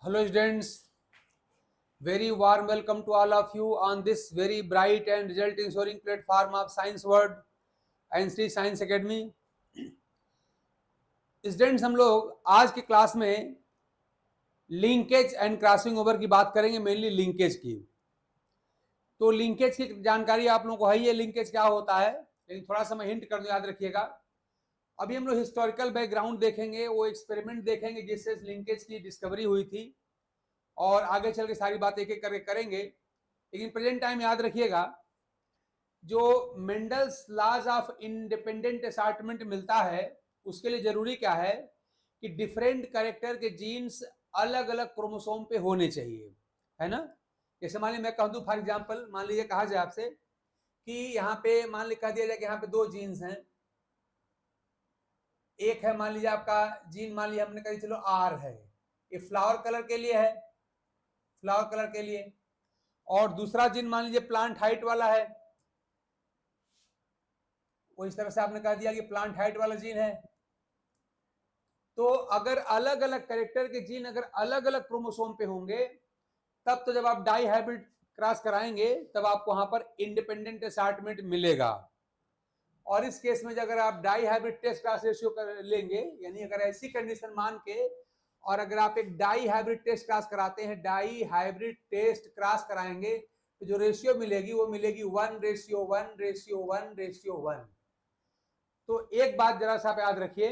Hello students, very warm welcome to all of you on this very bright and result ensuring platform of Science World and Sri Science Academy. Students, हम लोग आज की class में linkage and crossing over की बात करेंगे, mainly linkage की। तो लिंकेज की जानकारी आप लोगों को है, ये लिंकेज क्या होता है, लेकिन थोड़ा सा मैं हिंट कर दूं, याद रखिएगा। अभी हम लोग हिस्टोरिकल बैकग्राउंड देखेंगे, वो एक्सपेरिमेंट देखेंगे जिससे लिंकेज की डिस्कवरी हुई थी, और आगे चल के सारी बात एक एक करके करेंगे। लेकिन प्रेजेंट टाइम याद रखिएगा, जो Mendel's laws of independent assortment मिलता है, उसके लिए जरूरी क्या है कि डिफरेंट कैरेक्टर के जीन्स अलग अलग क्रोमोसोम पे होने चाहिए, है ना। जैसे मान लीजिए मैं कह दूं, फॉर एग्जांपल मान लीजिए कहा जाए आपसे कि यहाँ पे मान लीजिए कह दिया जाए कि यहाँ पे दो जीन्स हैं। एक है मान लीजिए आपका जीन, मान लीजिए हमने कहा चलो आर है, ये फ्लावर कलर के लिए है, फ्लावर कलर के लिए। और दूसरा जीन मान लीजिए प्लांट हाइट वाला है, वो इस तरह से आपने कह दिया कि प्लांट हाइट वाला जीन है। तो अगर अलग अलग कैरेक्टर के जीन अगर अलग अलग क्रोमोसोम पे होंगे, तब तो जब आप डाई हाइब्रिड क्रॉस कराएंगे तब आपको वहां पर इंडिपेंडेंट असार्टमेंट मिलेगा। और इस केस में अगर आप dihybrid test cross ratio कर लेंगे, यानी अगर ऐसी कंडीशन मान के और अगर आप एक डाई हाइब्रिड टेस्ट क्रॉस कराते हैं, डाई हाइब्रिड टेस्ट क्रॉस कराएंगे, तो जो रेशियो मिलेगी वो मिलेगी 1:1:1:1। तो एक बात जरा सा आप याद रखिए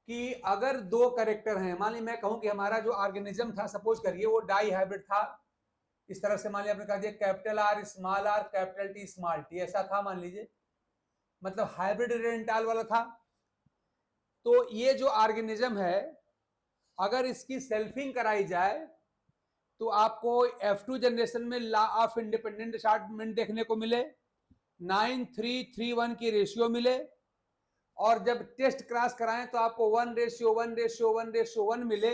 कि अगर दो कैरेक्टर हैं, मान लीजिए मैं कहूं कि हमारा जो ऑर्गेनिज्म था, सपोज करिए वो डाई हाइब्रिड था, इस तरह से मान लीजिए आपने कहा दिया capital R small are capital T small T, ऐसा था मान लीजिए, मतलब हाइब्रिड रेंटाल वाला था। तो ये जो ऑर्गेनिज्म है, अगर इसकी सेल्फिंग कराई जाए तो आपको F2 जनरेशन में लॉ ऑफ इंडिपेंडेंट असार्टमेंट देखने को मिले, 9:3:1 की रेशियो मिले, और जब टेस्ट क्रॉस कराएं तो आपको 1:1:1:1 मिले।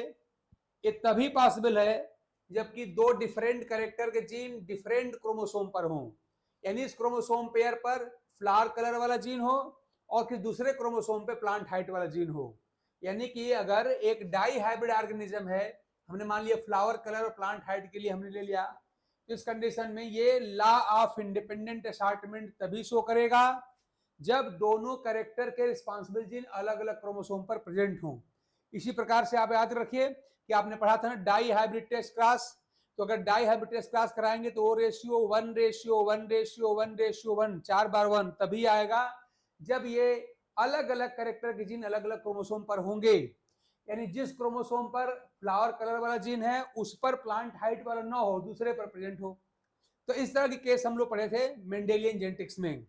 ये तभी पॉसिबल है जबकि दो डिफरेंट कैरेक्टर के जीन डिफरेंट क्रोमोसोम पर हों, यानी इस क्रोमोसोम पेयर पर फ्लावर कलर वाला जीन हो और फिर दूसरे क्रोमोसोम पे प्लांट हाइट वाला जीन हो। यानी कि अगर एक डाई हाइब्रिड ऑर्गेनिज्म है, हमने मान लिया फ्लावर कलर और प्लांट हाइट के लिए हमने ले लिया, तो इस कंडीशन में ये लॉ ऑफ इंडिपेंडेंट असार्टमेंट तभी शो करेगा जब दोनों कैरेक्टर के रिस्पॉन्सिबल जीन अलग अलग क्रोमोसोम पर प्रेजेंट हों। इसी प्रकार से आप याद रखिए कि आपने पढ़ा था ना डाई हाइब्रिड टेस्ट क्रॉस, तो अगर डाई हाइब्रिड टेस्ट क्रॉस कराएंगे तो वो रेशियो 1:1:1:1 4 बार 1 तभी आएगा जब ये अलग अलग कैरेक्टर के जीन अलग अलग क्रोमोसोम पर होंगे, यानी जिस क्रोमोसोम पर फ्लावर कलर वाला जीन है उस पर प्लांट हाइट वाला ना हो, दूसरे पर प्रेजेंट हो। तो इस तरह के केस हम लोग पढ़े थे मेंडेलियन जेनेटिक्स में।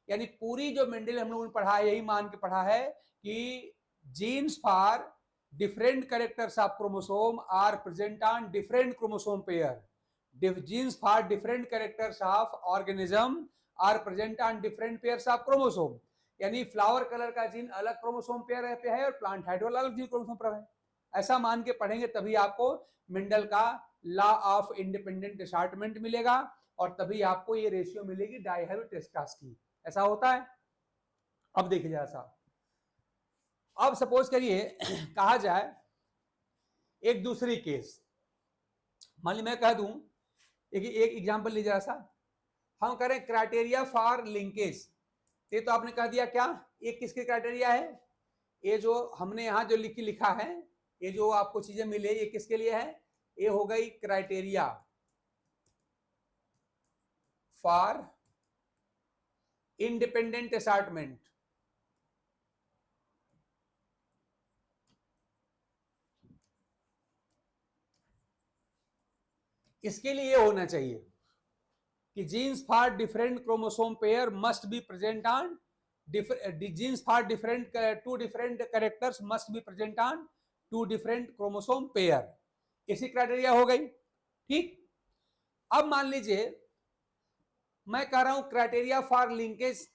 यानी पूरी जो मेंडल हम लोगों ने पढ़ा है, यही मान के पढ़ा है कि genes for different characters of chromosome are present on different chromosome pair. Genes for different characters of organism are present on different pairs of chromosome. यानी फ्लावर कलर का जीन अलग क्रोमोसोम पेयर पे है और प्लांट हाइट वाला अलग gene chromosome पर है। ऐसा मान के पढ़ेंगे तभी आपको मेंडल का लॉ ऑफ इंडिपेंडेंट असार्टमेंट मिलेगा और तभी आपको ये रेशियो मिलेगी डाई हाइब्रिड टेस्ट क्रॉस की। ऐसा होता है। अब देखिए जरा सा, अब सपोज करिए कहा जाए एक दूसरी केस, मान ली मैं कह दूं, एक एग्जांपल लीजिए जरा सा, हम करें क्राइटेरिया फॉर लिंकेज। ये तो आपने कह दिया क्या, ये किसके क्राइटेरिया है, ये जो हमने यहां जो लिखा है, ये जो आपको चीजें मिले ये किसके लिए है, ये हो गई क्राइटेरिया फॉर इंडिपेंडेंट असार्टमेंट। इसके लिए होना चाहिए कि genes for different chromosome pair must be present on genes for different two different characters must be present on two different chromosome pair. इसी क्राइटेरिया हो गई, ठीक। अब मान लीजिए मैं कह रहा हूं क्राइटेरिया फॉर लिंकेज,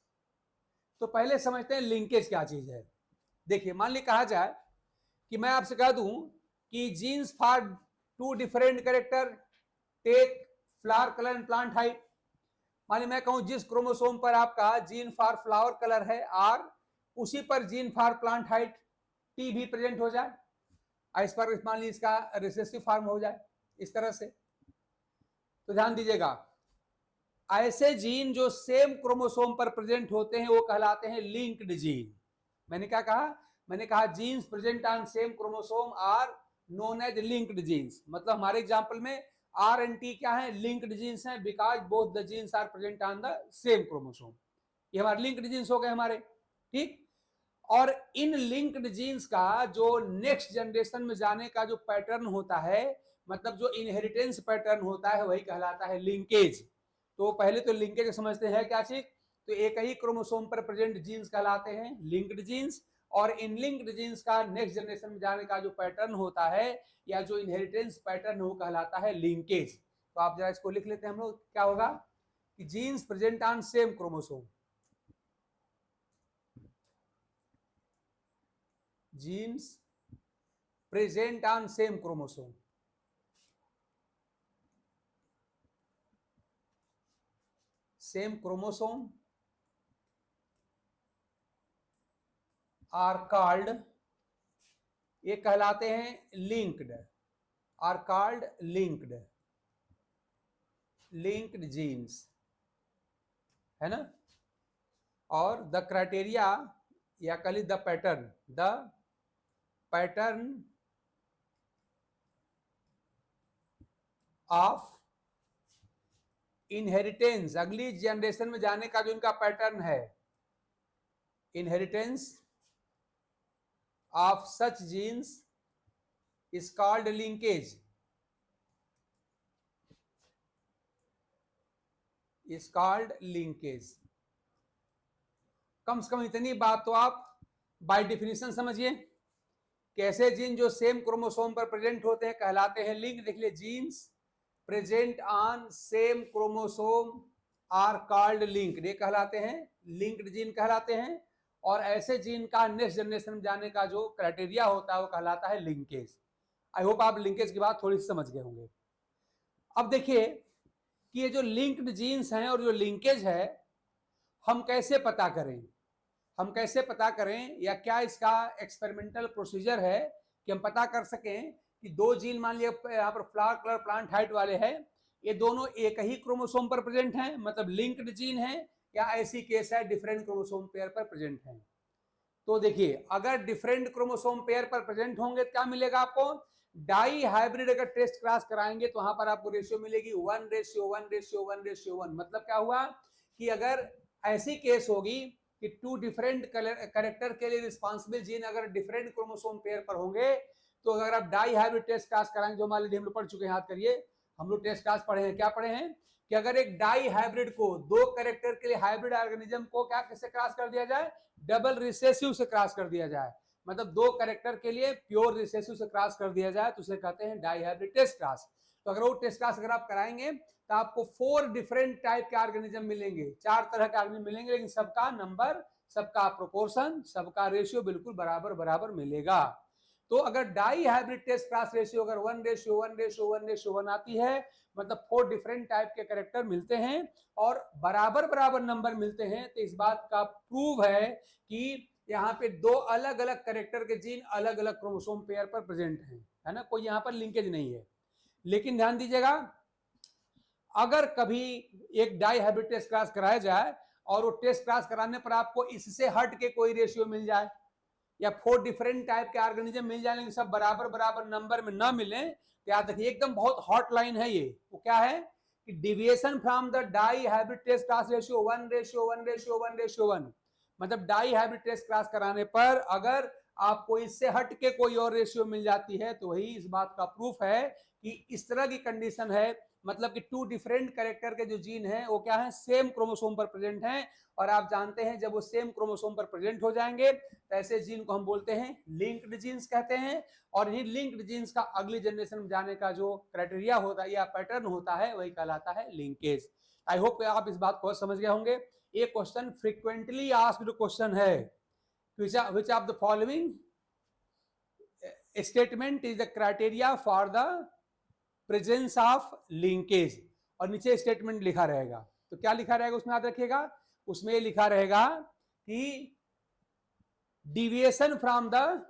तो पहले समझते हैं लिंकेज क्या चीज है। देखिए मान ली कहा जाए कि मैं आपसे कह दूं कि genes for two different character take flower colour and plant height. मान ली मैं कहूं जिस क्रोमोसोम पर आपका जीन फॉर फ्लावर कलर है आर, उसी पर gene for plant height T भी प्रेजेंट हो जाए, इस पर मान ली इसका रिसेसिव फॉर्म हो जाए इस तरह से। तो ध्यान दीजिएगा, ऐसे जीन जो सेम क्रोमोसोम पर प्रेजेंट होते हैं वो कहलाते हैं लिंक्ड जीन। मैंने क्या कहा, मैंने कहा genes present on same chromosome are known as linked genes. मतलब हमारे एग्जांपल में आर एंड टी क्या है, लिंक्ड जीन्स हैं, because both the genes are present on the same chromosome. ये हमारे लिंक्ड जीन्स हो गए हमारे, ठीक। और इन लिंक्ड जीन्स का जो नेक्स्ट जनरेशन में जाने का जो पैटर्न होता है, मतलब जो इनहेरिटेंस पैटर्न होता है, वही कहलाता है लिंकेज। तो पहले तो लिंकेज समझते हैं क्या चीज, तो एक ही क्रोमोसोम पर प्रेजेंट जीन्स कहलाते हैं लिंक्ड जीन्स, और इन लिंक्ड जीन्स का नेक्स्ट जनरेशन में जाने का जो पैटर्न होता है या जो इनहेरिटेंस पैटर्न वो कहलाता है लिंकेज। तो आप जरा इसको लिख लेते हैं हम लोग, क्या होगा कि genes present on same chromosome, genes present on same chromosome, same chromosome are called, ये कहलाते हैं linked, are called linked, linked genes, है ना। और द क्राइटेरिया या कह the pattern, the pattern of inheritance, अगली जनरेशन में जाने का जो इनका पैटर्न है, inheritance of such genes is called linkage, is called linkage. कम से कम इतनी बात तो आप बाय डिफिनेशन समझिए, कैसे जीन जो सेम क्रोमोसोम पर प्रेजेंट होते हैं कहलाते हैं लिंक। देख लिए, genes present on same chromosome are called linked, ये कहलाते हैं लिंक्ड जीन कहलाते हैं। और ऐसे जीन का नेक्स्ट जनरेशन में जाने का जो क्राइटेरिया होता है वो कहलाता है लिंकेज। आई होप आप लिंकेज की बात थोड़ी सी समझ गए होंगे। अब देखिए कि ये जो लिंक्ड जीन्स हैं और जो लिंकेज है, हम कैसे पता करें, हम कैसे पता करें, या क्या इसका एक्सपेरिमेंटल प्रोसीजर है कि हम पता कर सकें कि दो जीन, मान लिया यहाँ पर फ्लावर कलर प्लांट हाइट वाले हैं, ये दोनों एक ही क्रोमोसोम पर प्रेजेंट हैं, मतलब लिंक्ड जीन है, या ऐसी केस है डिफरेंट क्रोमोसोम पेयर पर प्रेजेंट हैं। तो देखिए, अगर डिफरेंट क्रोमोसोम पेयर पर प्रेजेंट होंगे तो क्या मिलेगा आपको, डाई हाइब्रिड अगर टेस्ट क्रॉस कराएंगे तो वहां पर आपको रेशियो मिलेगी 1:1:1:1:1। मतलब क्या हुआ कि अगर ऐसी केस होगी कि टू डिफरेंट कैरेक्टर के लिए रिस्पॉन्सिबल जीन अगर डिफरेंट क्रोमोसोम पेयर पर होंगे, तो अगर आप डाई हाइब्रिड टेस्ट क्रॉस कराएंगे, जो मान लीजिए हम लोग पढ़ चुके हैं, याद करिए हम लोग टेस्ट क्रॉस पढ़े हैं, क्या पढ़े हैं कि अगर एक डाई हाइब्रिड को, दो कैरेक्टर के लिए हाइब्रिड ऑर्गेनिज्म को क्या किससे क्रॉस कर दिया जाए, डबल रिसेसिव से क्रॉस कर दिया जाए, मतलब दो कैरेक्टर के लिए प्योर रिसेसिव से क्रॉस कर दिया जाए, तो उसे कहते हैं डाई हाइब्रिड टेस्ट क्रॉस। तो अगर वो टेस्ट क्रॉस अगर आप कराएंगे तो आपको 4 डिफरेंट टाइप के ऑर्गेनिज्म मिलेंगे, 4 तरह के ऑर्गेनिज्म मिलेंगे, लेकिन सबका नंबर, सबका प्रोपोर्शन, सबका रेशियो बिल्कुल बराबर बराबर मिलेगा। तो अगर dihybrid test cross ratio अगर 1:1:1:1 आती है, मतलब 4 डिफरेंट टाइप के कैरेक्टर मिलते हैं और बराबर बराबर नंबर मिलते हैं, तो इस बात का प्रूव है कि यहाँ पे दो अलग अलग कैरेक्टर के जीन अलग अलग क्रोमोसोम पेयर पर प्रेजेंट हैं, है ना, कोई यहाँ पर लिंकेज नहीं है। लेकिन ध्यान दीजिएगा, अगर कभी एक डाई हाइब्रिड टेस्ट क्रॉस कराया जाए और वो टेस्ट क्रॉस कराने पर आपको इससे हट के कोई रेशियो मिल जाए, या 4 डिफरेंट टाइप के ऑर्गेनिज्म मिल जाए लेकिन सब बराबर बराबर नंबर में ना मिले, तो याद रखिए एकदम बहुत हॉट लाइन है ये। वो क्या है कि deviation from the dihybrid test cross ratio 1:1:1:1, मतलब डाई हाइब्रिड टेस्ट क्रॉस कराने पर अगर आपको इससे हट के कोई और रेशियो मिल जाती है, तो वही इस बात का प्रूफ है कि इस तरह की कंडीशन है, मतलब कि 2 डिफरेंट कैरेक्टर के जो जीन है वो क्या है, सेम क्रोमोसोम पर प्रेजेंट हैं। और आप जानते हैं जब वो सेम क्रोमोसोम पर प्रेजेंट हो जाएंगे तो ऐसे जीन को हम बोलते हैं लिंक्ड जीन्स कहते हैं। और इन्हीं लिंक्ड जीन्स का अगली जनरेशन में जाने का जो क्राइटेरिया होता है या पैटर्न होता है वही कहलाता है लिंकेज। आई होप आप इस बात को समझ गए होंगे। ये क्वेश्चन फ्रीक्वेंटली आस्क्ड क्वेश्चन है, which of the following statement is the criteria for the presence of linkage, और नीचे स्टेटमेंट लिखा रहेगा। तो क्या लिखा रहेगा उसमें, याद रखिएगा, उसमें लिखा रहेगा कि deviation from the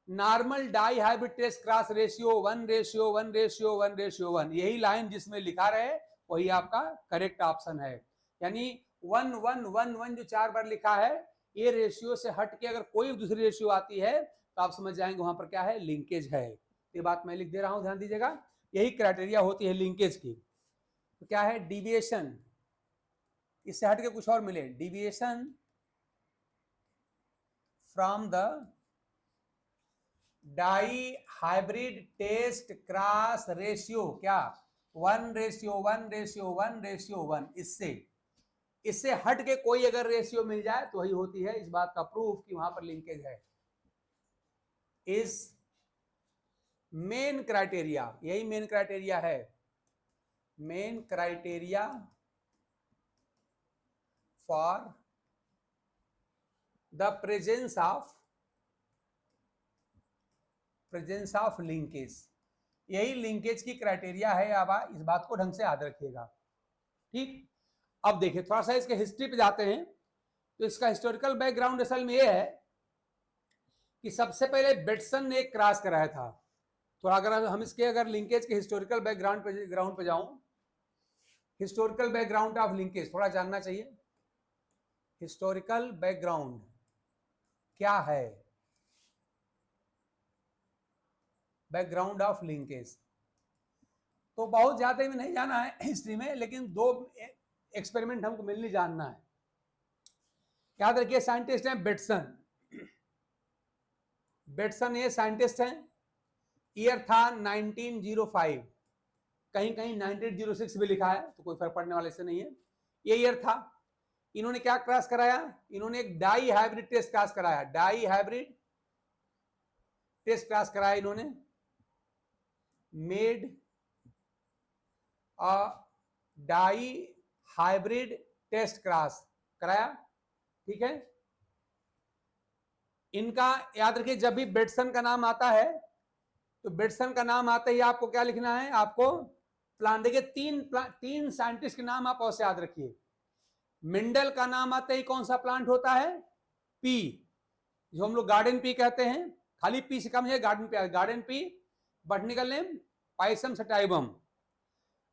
normal dihybrid test cross ratio 1:1:1:1:1, यही लाइन जिसमें लिखा रहे वही आपका करेक्ट ऑप्शन है। यानी 1:1:1:1 जो 4 बार लिखा है, ये रेशियो से हट के अगर कोई दूसरी रेशियो आती है तो आप समझ जाएंगे वहां पर क्या है, लिंकेज है। ये बात मैं लिख दे रहा हूं, ध्यान दीजिएगा, यही क्राइटेरिया होती है लिंकेज की। तो क्या है, डिविएशन, इससे हट के कुछ और मिले, deviation from the dihybrid test cross ratio, क्या 1:1:1:1:1, इससे हट के कोई अगर रेशियो मिल जाए तो वही होती है इस बात का प्रूफ कि वहां पर लिंकेज है। इस मेन क्राइटेरिया, यही मेन क्राइटेरिया है, main criteria for the presence of linkage, यही लिंकेज की क्राइटेरिया है। आप इस बात को ढंग से याद रखिएगा, ठीक। अब देखिए थोड़ा सा इसके हिस्ट्री पे जाते हैं। तो इसका हिस्टोरिकल बैकग्राउंड असल में यह है कि सबसे पहले बेटसन ने एक क्रॉस कराया था। थोड़ा अगर हम इसके अगर लिंकेज के हिस्टोरिकल बैकग्राउंड पे जाऊं, हिस्टोरिकल बैकग्राउंड ऑफ लिंकेज थोड़ा जानना चाहिए। हिस्टोरिकल बैकग्राउंड क्या है, बैकग्राउंड ऑफ लिंकेज तो बहुत ज्यादा भी नहीं जाना है हिस्ट्री में, लेकिन 2 एक्सपेरिमेंट हमको मेनली जानना है। याद रखिए साइंटिस्ट हैं बेटसन, ये साइंटिस्ट हैं। ईयर था 1905, कहीं कहीं 1906 भी लिखा है, तो कोई फर्क पड़ने वाले से नहीं है, ये ईयर था। इन्होंने क्या क्रॉस कराया, इन्होंने एक डाई हाइब्रिड टेस्ट क्रॉस कराया, डाई हाइब्रिड टेस्ट क्रॉस कराया इन्होंने, made a dihybrid test cross कराया, ठीक है। इनका याद रखिए जब भी बेटसन का नाम आता है तो बेटसन का नाम आते ही आपको क्या लिखना है, आपको प्लांट, देखिए तीन साइंटिस्ट के नाम आप ऐसे याद रखिए। मेंडल का नाम आते ही कौन सा प्लांट होता है, पी, जो हम लोग गार्डन पी कहते हैं, खाली पी से कम है, garden pea, botanical name pisum sativum.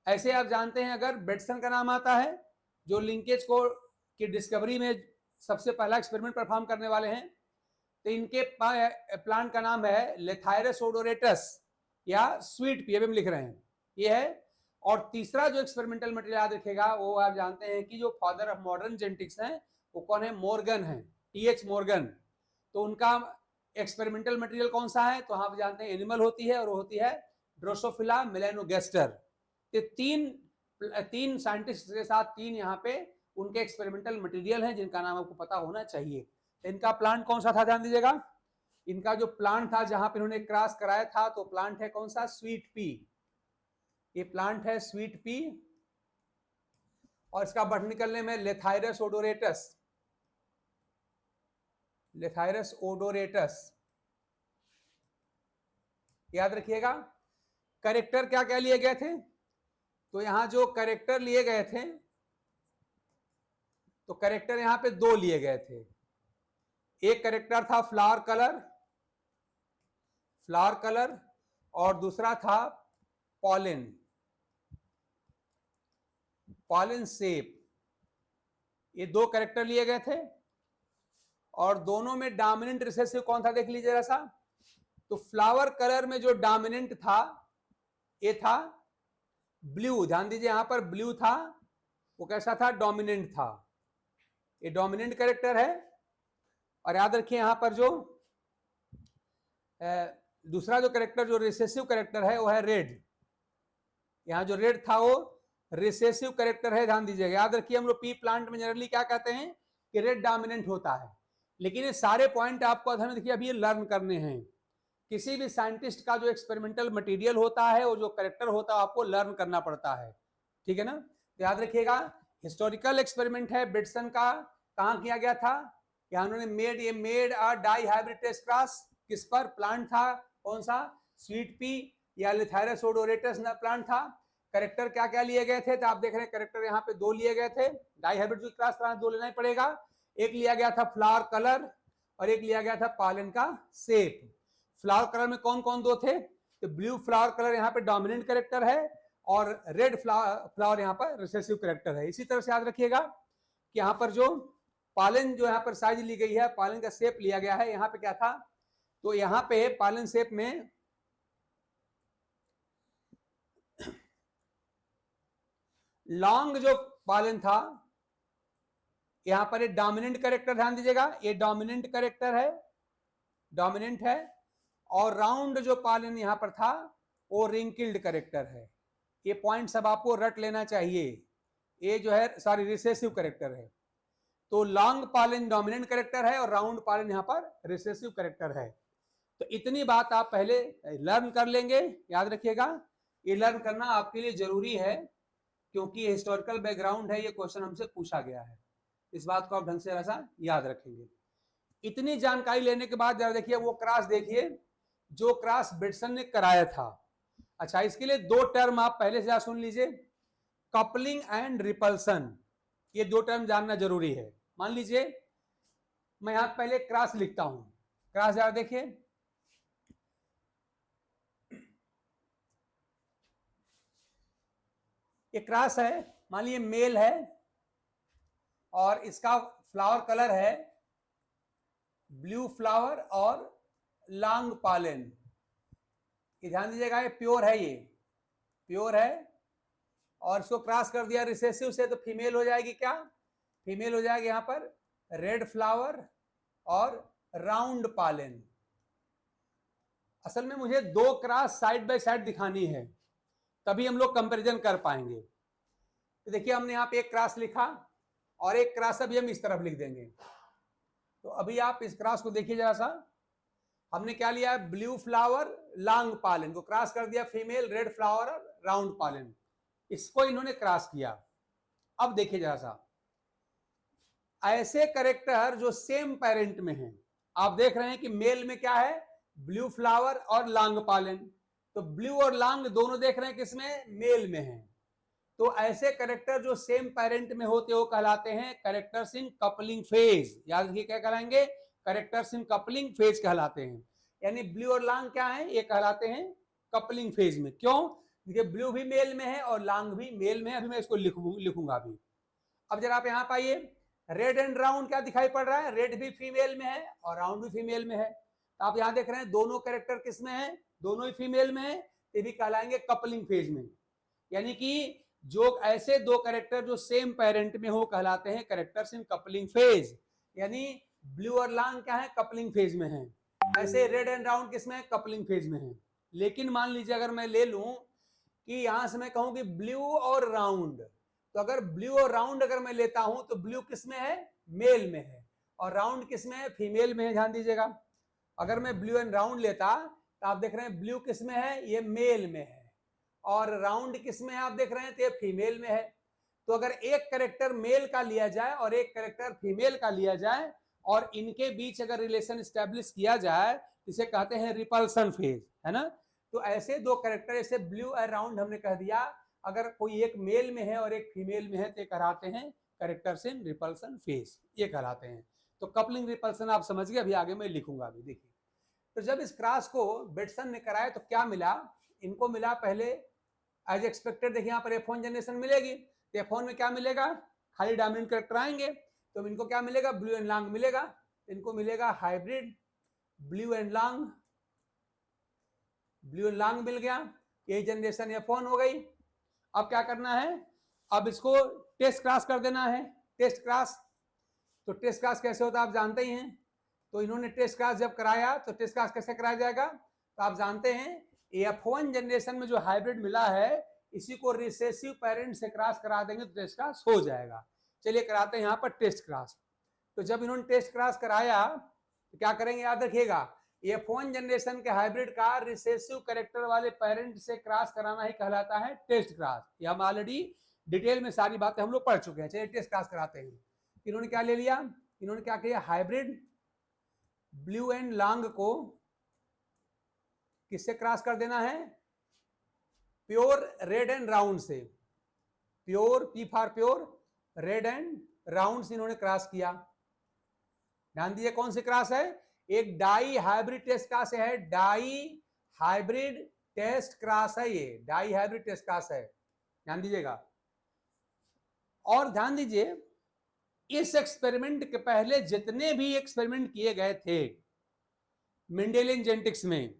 ऐसे आप जानते हैं अगर बेटसन का नाम आता है, जो लिंकेज को की डिस्कवरी में सबसे पहला एक्सपेरिमेंट परफॉर्म करने वाले हैं, तो इनके प्लांट का नाम है लेथायरस ओडोरेटस या स्वीट पी, हम लिख रहे हैं, ये है। और तीसरा जो एक्सपेरिमेंटल मटेरियल याद रखेगा वो आप जानते हैं कि जो फादर ऑफ मॉडर्न जेनेटिक्स हैं वो कौन है, मॉर्गन है, टीएच मॉर्गन। तो उनका एक्सपेरिमेंटल मटेरियल कौन सा है, तो आप जानते हैं एनिमल होती है, और होती है ड्रोसोफिला मेलानोगेस्टर। ये तीन साइंटिस्ट के साथ 3 यहाँ पे उनके एक्सपेरिमेंटल मटेरियल हैं जिनका नाम आपको पता होना चाहिए। इनका प्लांट कौन सा था, ध्यान दीजिएगा, इनका जो प्लांट था जहां पे इन्होंने क्रॉस कराया था, तो प्लांट है कौन सा, स्वीट पी, ये प्लांट है स्वीट पी, और इसका बॉटनिकल नेम है लेथायरस ओडोरेटस, लेथायरस ओडोरेटस, याद रखिएगा। करेक्टर क्या क्या लिए गए थे, तो यहां जो करेक्टर लिए गए थे, तो करेक्टर यहां पे 2 लिए गए थे। एक करेक्टर था फ्लावर कलर, और दूसरा था पॉलन शेप, ये 2 करेक्टर लिए गए थे। और दोनों में डोमिनेंट रिसेसिव कौन था, देख लीजिए जरा सा। तो फ्लावर कलर में जो डोमिनेंट था ये था ब्लू, ध्यान दीजिए यहां पर ब्लू था, वो कैसा था, डोमिनेंट था, ये डोमिनेंट करेक्टर है। और याद रखिए यहां पर जो दूसरा जो करेक्टर जो रिसेसिव करेक्टर है वो है रेड, यहां जो रेड था वो रिसेसिव करेक्टर है, ध्यान दीजिएगा। याद रखिए हम लोग पी प्लांट में जनरली क्या कहते हैं कि रेड डोमिनेंट होता है, लेकिन ये सारे पॉइंट आपको ध्यान देखिए अभी ये लर्न करने हैं। किसी भी साइंटिस्ट का जो एक्सपेरिमेंटल मटेरियल होता है वो जो करेक्टर होता है आपको लर्न करना पड़ता है, ठीक है ना। तो याद रखिएगा हिस्टोरिकल एक्सपेरिमेंट है बेटसन का, कहां किया गया था, यहाँ उन्होंने made a dihybrid test cross, किस पर, प्लांट था कौन सा, स्वीट पी या लेथायरस ओडोरेटस प्लांट था। करेक्टर क्या क्या लिए गए थे, तो आप देख रहे हैं करेक्टर यहाँ पे 2 लिए गए थे, डाई हाइब्रिड जो क्रॉस कराना 2 लेना ही पड़ेगा। एक लिया गया था फ्लावर कलर और एक लिया गया था पॉलन का शेप। फ्लावर कलर में कौन कौन 2 थे, तो ब्लू फ्लावर कलर यहाँ पे डोमिनेंट करेक्टर है और रेड फ्लावर यहाँ पर रिसेसिव करेक्टर है। इसी तरह से याद रखिएगा कि यहाँ पर जो पॉलन जो यहाँ पर साइज ली गई है, पॉलन का शेप लिया गया है, यहाँ पे क्या था, तो यहाँ पे पॉलन शेप में लॉन्ग जो पॉलन था, यहां पर एक डोमिनेंट करेक्टर, ध्यान दीजिएगा ये डोमिनेंट करेक्टर है, डोमिनेंट है, और राउंड जो पॉलन यहां पर था वो रिंकिल्ड करेक्टर है। ये पॉइंट सब आपको रट लेना चाहिए। ये जो है सॉरी रिसेसिव करेक्टर है। तो लॉन्ग पॉलन डोमिनेंट करेक्टर है और राउंड पॉलन यहां पर रिसेसिव करेक्टर है। तो इतनी बात आप पहले लर्न कर लेंगे, याद रखिएगा ये लर्न करना आपके लिए जरूरी है क्योंकि हिस्टोरिकल बैकग्राउंड है, ये क्वेश्चन हमसे पूछा गया है। इस बात को आप ढंग से ऐसा याद रखेंगे। इतनी जानकारी लेने के बाद जरा देखिए वो क्रॉस देखिए जो क्रॉस बेटसन ने कराया था। अच्छा, इसके लिए 2 टर्म आप पहले से सुन लीजिए, कपलिंग एंड रिपल्सन, ये 2 टर्म जानना जरूरी है। मान लीजिए मैं यहां पहले क्रॉस लिखता हूं, क्रॉस जरा देखिए, ये क्रॉस है, मान लीजिए मेल है और इसका फ्लावर कलर है ब्लू फ्लावर और लॉन्ग पॉलन। ये ध्यान दीजिएगा ये प्योर है, ये प्योर है, और इसको क्रॉस कर दिया रिसेसिव से तो फीमेल हो जाएगी, क्या फीमेल हो जाएगी यहां पर रेड फ्लावर और राउंड पॉलन। असल में मुझे 2 क्रॉस साइड बाय साइड दिखानी है तभी हम लोग कंपैरिजन कर पाएंगे। तो देखिए हमने यहाँ पे एक क्रॉस लिखा और एक क्रॉस अभी हम इस तरफ लिख देंगे। तो अभी आप इस क्रॉस को देखिए जरा सा, हमने क्या लिया है ब्लू फ्लावर लॉन्ग पॉलन को क्रॉस कर दिया फीमेल रेड फ्लावर और राउंड पॉलन, इसको इन्होंने क्रॉस किया। अब देखिए जरा सा, ऐसे करेक्टर जो सेम पेरेंट में हैं, आप देख रहे हैं कि मेल में क्या है ब्लू फ्लावर और लॉन्ग पॉलन, तो ब्लू और लॉन्ग दोनों देख रहे हैं किसमें मेल में है। तो ऐसे करेक्टर जो सेम पेरेंट में होते हो कहलाते हैं करेक्टर्स इन कपलिंग फेज। याद रखिए क्या कहलाएंगे, करेक्टर्स इन कपलिंग फेज कहलाते हैं। यानी ब्लू और लॉन्ग क्या है, ये कहलाते हैं कपलिंग फेज में। क्यों, देखिए ब्लू भी मेल में है और लॉन्ग भी मेल में है। अभी मैं इसको लिखूंगा अभी। अब जरा आप यहाँ पाइए रेड एंड राउंड क्या दिखाई पड़ रहा है, रेड भी फीमेल में है और राउंड भी फीमेल में है। तो आप यहाँ देख रहे हैं दोनों कैरेक्टर किसमें है, दोनों ही फीमेल में है, ये भी कहलाएंगे कपलिंग फेज में। यानी कि जो ऐसे 2 कैरेक्टर जो सेम पेरेंट में हो कहलाते हैं कैरेक्टर्स इन कपलिंग फेज। यानी ब्लू और लॉन्ग क्या है कपलिंग फेज में है, ऐसे रेड एंड राउंड किसमें है कपलिंग फेज में है। लेकिन मान लीजिए अगर मैं ले लूं कि यहां से मैं कहूं कि ब्लू और राउंड, तो अगर ब्लू और राउंड अगर मैं लेता हूं तो ब्लू किसमें है मेल में है और राउंड किसमें है फीमेल में है। ध्यान दीजिएगा अगर मैं ब्लू एंड राउंड लेता तो आप देख रहे हैं ब्लू किसमें है ये मेल में है और राउंड किसमें है आप देख रहे हैं तो ये फीमेल में है। तो अगर एक कैरेक्टर मेल का लिया जाए और एक कैरेक्टर फीमेल का लिया जाए और इनके बीच अगर रिलेशन स्टैब्लिश किया जाए इसे कहते हैं रिपल्सन फेज, है ना। तो ऐसे 2 कैरेक्टर जैसे ब्लू और राउंड हमने कह दिया, अगर कोई एक मेल में है और एक फीमेल में है तो कहलाते हैं कैरेक्टर्स इन रिपल्सन फेज, ये कहलाते हैं। तो कपलिंग रिपल्सन आप समझ गए, अभी आगे मैं लिखूंगा अभी। देखिए तो जब इस क्रॉस को बेटसन ने कराया तो क्या मिला, इनको मिला पहले एज एक्सपेक्टेड। देखिए यहाँ पर F1 जनरेशन मिलेगी तो F1 में क्या मिलेगा, खाली डोमिनेंट कैरेक्टर आएंगे तो इनको क्या मिलेगा ब्लू एंड लॉन्ग मिलेगा, इनको मिलेगा hybrid blue and long, blue and long मिल गया, ये जनरेशन F1 हो गई। अब क्या करना है, अब इसको टेस्ट क्रॉस कर देना है, टेस्ट क्रॉस। तो टेस्ट क्रॉस कैसे होता है आप जानते ही हैं। तो इन्होंने टेस्ट क्रॉस जब कराया तो टेस्ट क्रॉस कैसे कराया जाएगा, तो आप जानते हैं F1 जनरेशन में जो हाइब्रिड मिला है इसी को रिसेसिव पेरेंट से क्रॉस करा देंगे तो टेस्ट क्रॉस हो जाएगा। चलिए कराते हैं यहाँ पर टेस्ट क्रॉस। तो जब इन्होंने टेस्ट क्रॉस कराया तो क्या करेंगे, याद रखिएगा F1 जनरेशन के हाइब्रिड का रिसेसिव कैरेक्टर वाले पेरेंट से क्रॉस कराना ही कहलाता है टेस्ट क्रॉस। ये हम ऑलरेडी डिटेल में सारी बातें हम लोग पढ़ चुके हैं। चलिए टेस्ट क्रॉस कराते हैं। इन्होंने क्या ले लिया, इन्होंने क्या किया, हाइब्रिड ब्लू एंड लॉन्ग को किससे क्रॉस कर देना है, प्योर रेड एंड राउंड से, pure P for pure, red and round से इन्होंने क्रॉस किया। ध्यान दीजिए कौन सी क्रॉस है, एक डाई हाइब्रिड टेस्ट क्रॉस है, डाई हाइब्रिड टेस्ट क्रॉस है, ये डाई हाइब्रिड टेस्ट क्रॉस है, ध्यान दीजिएगा। और ध्यान दीजिए इस एक्सपेरिमेंट के पहले जितने भी एक्सपेरिमेंट किए गए थे मेंडेलियन जेनेटिक्स में,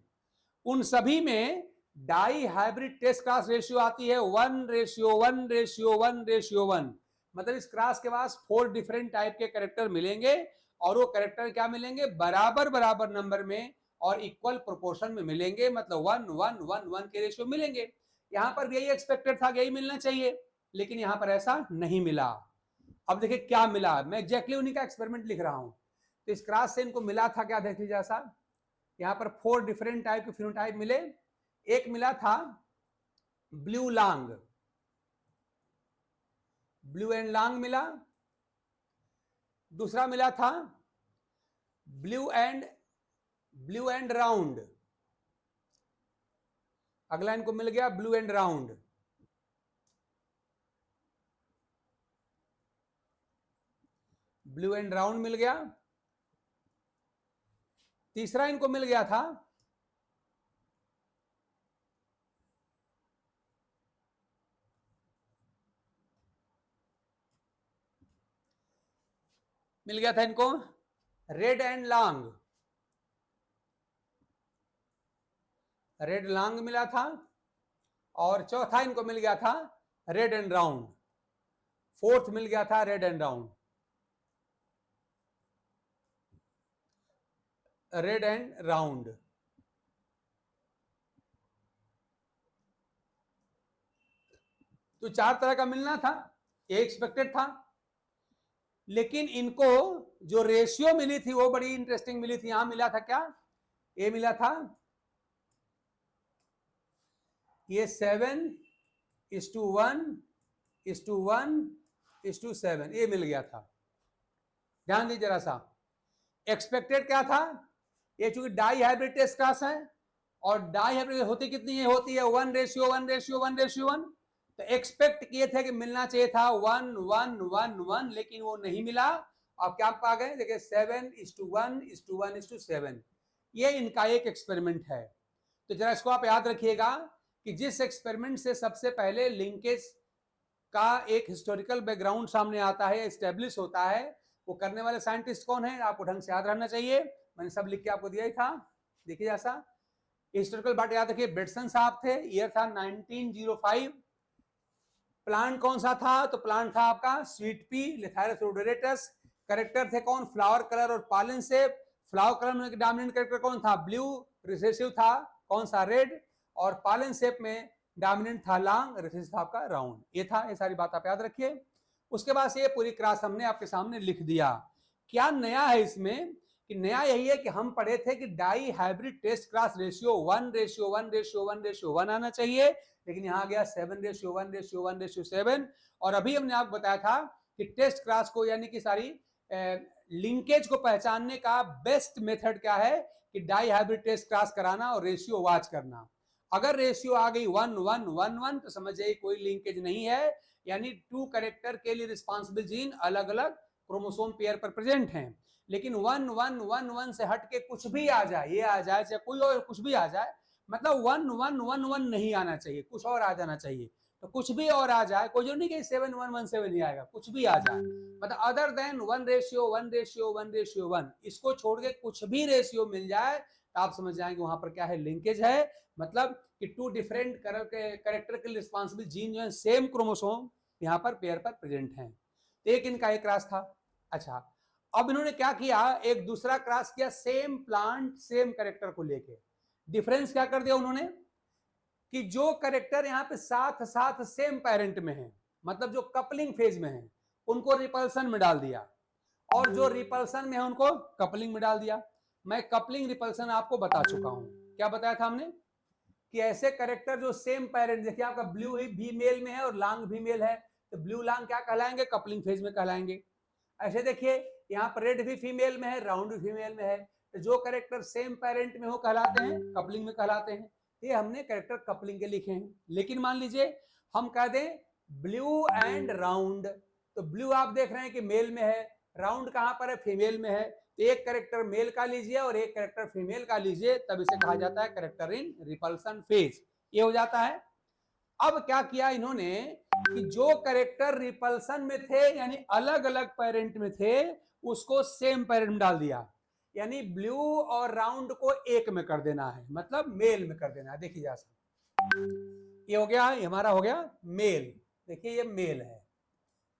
उन सभी में dihybrid test cross ratio आती है 1:1:1:1:1। मतलब इस क्रॉस के पास 4 डिफरेंट टाइप के कैरेक्टर मिलेंगे और वो कैरेक्टर क्या मिलेंगे, बराबर बराबर नंबर में और इक्वल प्रोपोर्शन में मिलेंगे, मतलब 1:1:1:1 के रेशियो मिलेंगे। यहां पर भी यही एक्सपेक्टेड था, यही मिलना चाहिए, लेकिन यहां पर ऐसा नहीं मिला। अब देखिए क्या मिला, मैं एग्जैक्टली उन्हीं का एक्सपेरिमेंट लिख रहा हूं। तो इस क्रॉस से इनको मिला था क्या, देख लीजिए ऐसा, यहां पर 4 डिफरेंट टाइप के फिनोटाइप मिले। एक मिला था ब्लू लांग, ब्लू एंड लांग मिला। दूसरा मिला था ब्लू एंड राउंड। अगला इनको मिल गया blue and round. Blue and round मिल गया। तीसरा इनको मिल गया था इनको red and long, red long मिला था। और चौथा इनको मिल गया था रेड एंड राउंड। फोर्थ मिल गया था red and round, red and round. तो 4 तरह का मिलना था, ये एक्सपेक्टेड था। लेकिन इनको जो रेशियो मिली थी वो बड़ी इंटरेस्टिंग मिली थी। यहां मिला था क्या, ये मिला था ये 7:1:1:7, ये मिल गया था। ध्यान दीजिए जरा सा, एक्सपेक्टेड क्या था, ये चूंकि डाई हाइब्रिड टेस्ट क्लास है और डाई हाइब्रिड होती कितनी है, होती है 1:1:1:1:1। तो एक्सपेक्ट किए थे कि मिलना चाहिए था 1:1:1:1, लेकिन वो नहीं मिला। अब क्या पा गए, देखिए 7:1:1:1:7। ये इनका एक एक्सपेरिमेंट है। तो जरा इसको आप याद रखिएगा कि जिस एक्सपेरिमेंट से सबसे पहले लिंकेज का एक हिस्टोरिकल बैकग्राउंड सामने आता है, एस्टेब्लिश होता है, वो करने वाले साइंटिस्ट कौन है, आपको ढंग से याद रहना चाहिए। मैंने सब लिख के आपको दिया ही था, देखिए ऐसा हिस्टोरिकल बात याद रखिए। बेटसन साहब थे, ईयर था 1905। प्लांट कौन सा था, तो प्लांट था आपका स्वीट पी लिथायरस रोडोरेटस। कैरेक्टर थे कौन, फ्लावर कलर और पॉलन शेप। फ्लावर कलर में डोमिनेंट कैरेक्टर कौन था, ब्लू। रिसेसिव था कौन सा, रेड। और पॉलन शेप में डोमिनेंट था लॉन्ग, रिसेसिव था आपका राउंड। ये था, ये सारी बात आप याद रखिए। उसके बाद ये पूरी क्लास हमने आपके सामने लिख दिया। क्या नया है इसमें, कि नया यही है कि हम पढ़े थे कि dihybrid test class ratio 1:1:1:1:1 आना चाहिए, लेकिन यहां गया 7:1:1:7। और अभी हमने आपको बताया था कि टेस्ट क्लास को यानी कि सारी लिंकेज को पहचानने का बेस्ट मेथड क्या है, कि डाई हाइब्रिड टेस्ट क्लास कराना और रेशियो वॉच करना। अगर रेशियो आ गई 1:1:1:1 तो समझिए कोई लिंकेज नहीं है, यानी 2 कैरेक्टर के लिए रिस्पॉन्सिबल जीन अलग अलग क्रोमोसोम पेयर पर प्रेजेंट हैं। लेकिन 1:1:1:1 से हट के कुछ भी आ जाए, ये आ जाए चाहे कोई और कुछ भी आ जाए, मतलब 1:1:1:1 नहीं आना चाहिए, कुछ और आ जाना चाहिए। तो कुछ भी और आ जाए, कोई जो नहीं कि 7:1:1:7 ही आएगा, कुछ भी आ जाए, मतलब अदर देन 1:1:1:1, इसको छोड़ के कुछ भी रेशियो मिल जाए तो आप समझ जाएंगे वहां पर क्या है, लिंकेज है। मतलब कि 2 डिफरेंट कैरेक्टर के रिस्पॉन्सिबल जीन जो है सेम क्रोमोसोम यहाँ पर पेयर पर प्रेजेंट हैं। तो एक इनका एक क्रॉस था। अच्छा, अब इन्होंने क्या किया, एक दूसरा क्रॉस किया सेम प्लांट सेम कैरेक्टर को लेके। डिफरेंस क्या कर दिया उन्होंने, कि जो कैरेक्टर यहाँ पे साथ साथ सेम पेरेंट में है, मतलब जो कपलिंग फेज में है, उनको रिपल्सन में डाल दिया, और जो रिपल्सन में है उनको कपलिंग में डाल दिया। मैं कपलिंग रिपल्सन आपको बता चुका हूं, क्या बताया था हमने, कि ऐसे कैरेक्टर जो सेम पेरेंट, देखिए आपका ब्लू भी मेल में है और लॉन्ग भी मेल है, तो ब्लू लॉन्ग क्या कहलाएंगे, कपलिंग फेज में कहलाएंगे। ऐसे देखिए यहाँ पर रेड भी फीमेल में है, राउंड भी फीमेल में है, तो जो कैरेक्टर सेम पेरेंट में हो कहलाते हैं कपलिंग में कहलाते हैं। ये हमने कैरेक्टर कपलिंग के लिखे हैं। लेकिन मान लीजिए हम कह दें ब्लू एंड राउंड, तो ब्लू आप देख रहे हैं कि मेल में है, राउंड कहां पर है, फीमेल में है, तो एक कैरेक्टर मेल का लीजिए और एक कैरेक्टर फीमेल का लीजिए, तब इसे कहा जाता है कैरेक्टर इन रिपल्सन फेज। ये हो जाता है। अब क्या किया इन्होंने कि जो कैरेक्टर रिपल्सन में थे यानी अलग अलग पेरेंट में थे उसको सेम पेरेंट में डाल दिया, यानी ब्लू और राउंड को एक में कर देना है, मतलब मेल में कर देना है। देखिए जा सकते, ये हो गया, ये हमारा हो गया मेल। देखिए ये मेल है,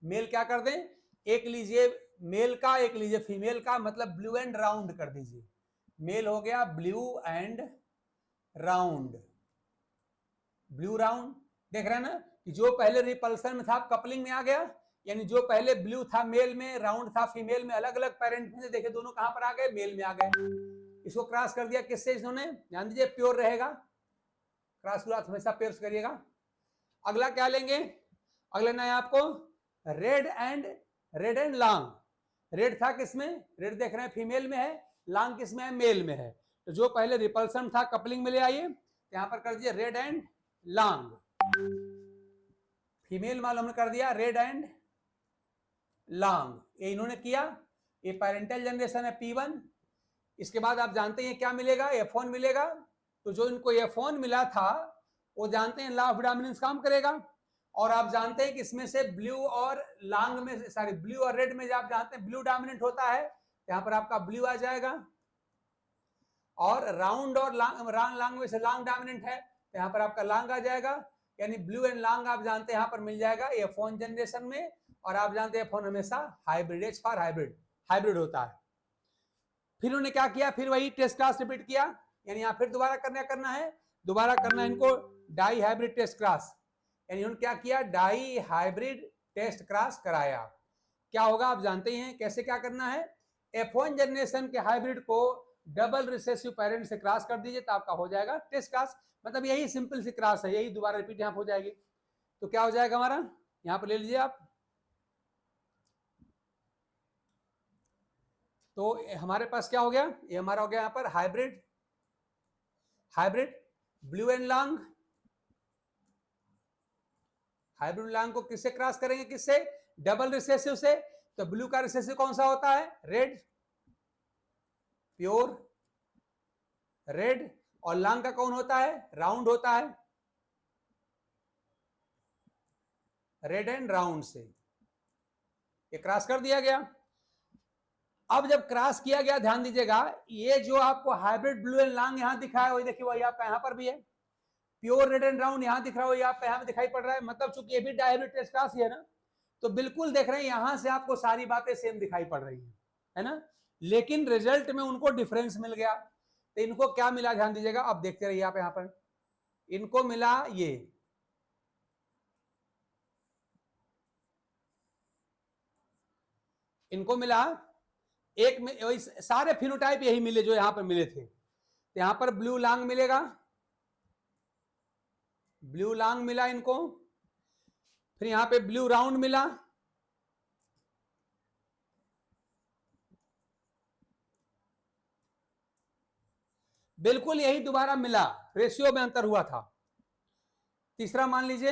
मेल क्या कर दें, एक लीजिए मेल का, एक लीजिए फीमेल का, मतलब ब्लू एंड राउंड कर दीजिए। मेल हो गया blue and round, blue round. देख रहे हैं ना कि जो पहले रिपल्सन में था कपलिंग में आ गया, यानी जो पहले ब्लू था मेल में, राउंड था फीमेल में, अलग अलग पेरेंट में, देखे दोनों कहां पर आ गए, मेल में आ गए। इसको क्रॉस कर दिया किससे इन्होंने, ध्यान दीजिए प्योर रहेगा, क्रॉस क्लॉथ हमेशा प्योर करिएगा। अगला क्या लेंगे, अगला ना है आपको रेड एंड लॉन्ग। रेड था किसमें, रेड देख रहे हैं फीमेल में है, लॉन्ग किसमें है, मेल में है। तो जो पहले रिपल्सन था कपलिंग में ले आइए, यहां पर कर दिए रेड एंड लॉन्ग। फीमेल मालूम हमने कर दिया रेड एंड लॉन्ग, ये इन्होंने किया। ये पेरेंटल जनरेशन है P1। इसके बाद आप जानते हैं क्या मिलेगा, F1 मिलेगा। तो जो इनको F1 मिला था वो जानते हैं लॉ ऑफ डोमिनेंस काम करेगा, और आप जानते हैं कि इसमें से ब्लू और लॉन्ग में, सॉरी ब्लू और रेड में आप जानते हैं ब्लू डोमिनेंट होता है, यहां पर आपका ब्लू आ जाएगा। और राउंड और लॉन्ग में से लॉन्ग डोमिनेंट है, तो यहां पर आपका लॉन्ग आ जाएगा। यानी ब्लू एंड लॉन्ग आप जानते हैं यहां पर मिल जाएगा F1 जनरेशन में। और आप जानते हैं F1 हमेशा हाइब्रिड, H फॉर हाइब्रिड होता है। फिर उन्होंने क्या किया, फिर वही टेस्ट क्लास रिपीट किया, यानी यहां फिर दोबारा करना है, दोबारा करना है इनको डाई हाइब्रिड टेस्ट क्लास। यानी उन्होंने क्या किया, डाई हाइब्रिड टेस्ट क्लास कराया। क्या होगा आप जानते हैं कैसे क्या करना है, F1 जनरेशन के हाइब्रिड को डबल रिसेसिव पेरेंट से क्रॉस कर दीजिए, तो आपका हो जाएगा टेस्ट क्लास। मतलब यही सिंपल सी क्रॉस है, यही दोबारा रिपीट यहां हो जाएगी। तो क्या हो जाएगा हमारा, यहां पर ले लीजिए आप, तो हमारे पास क्या हो गया, ये हमारा हो गया यहां पर hybrid blue and long. Hybrid long को किससे क्रॉस करेंगे, किससे, डबल रिसेसिव से। तो ब्लू का रिसेसिव कौन सा होता है, रेड, प्योर रेड। और लॉन्ग का कौन होता है, राउंड होता है, रेड एंड राउंड से। ये क्रॉस कर दिया गया। अब जब क्रॉस किया गया, ध्यान दीजिएगा, ये जो आपको हाइब्रिड ब्लू एंड लॉन्ग यहां दिखा है, वही देखिए वही आपका यहां पर भी है। प्योर रेड एंड राउंड यहां दिख रहा है, वही आपका यहां दिखाई पड़ रहा है। मतलब चूंकि ये भी डायहाइब्रिड टेस्ट क्लास ही है ना, तो बिल्कुल देख रहे हैं यहां से आपको सारी बातें सेम दिखाई पड़ रही है ना। लेकिन रिजल्ट में उनको डिफरेंस मिल गया। तो इनको क्या मिला, ध्यान दीजिएगा, अब देखते रहिए आप, यहां पर इनको मिला ये, इनको मिला एक में सारे फिनोटाइप यही मिले जो यहां पर मिले थे। तो यहां पर ब्लू लॉन्ग मिलेगा, ब्लू लॉन्ग मिला इनको। फिर यहां पे ब्लू राउंड मिला, बिल्कुल यही दोबारा मिला, रेशियो में अंतर हुआ था। तीसरा मान लीजिए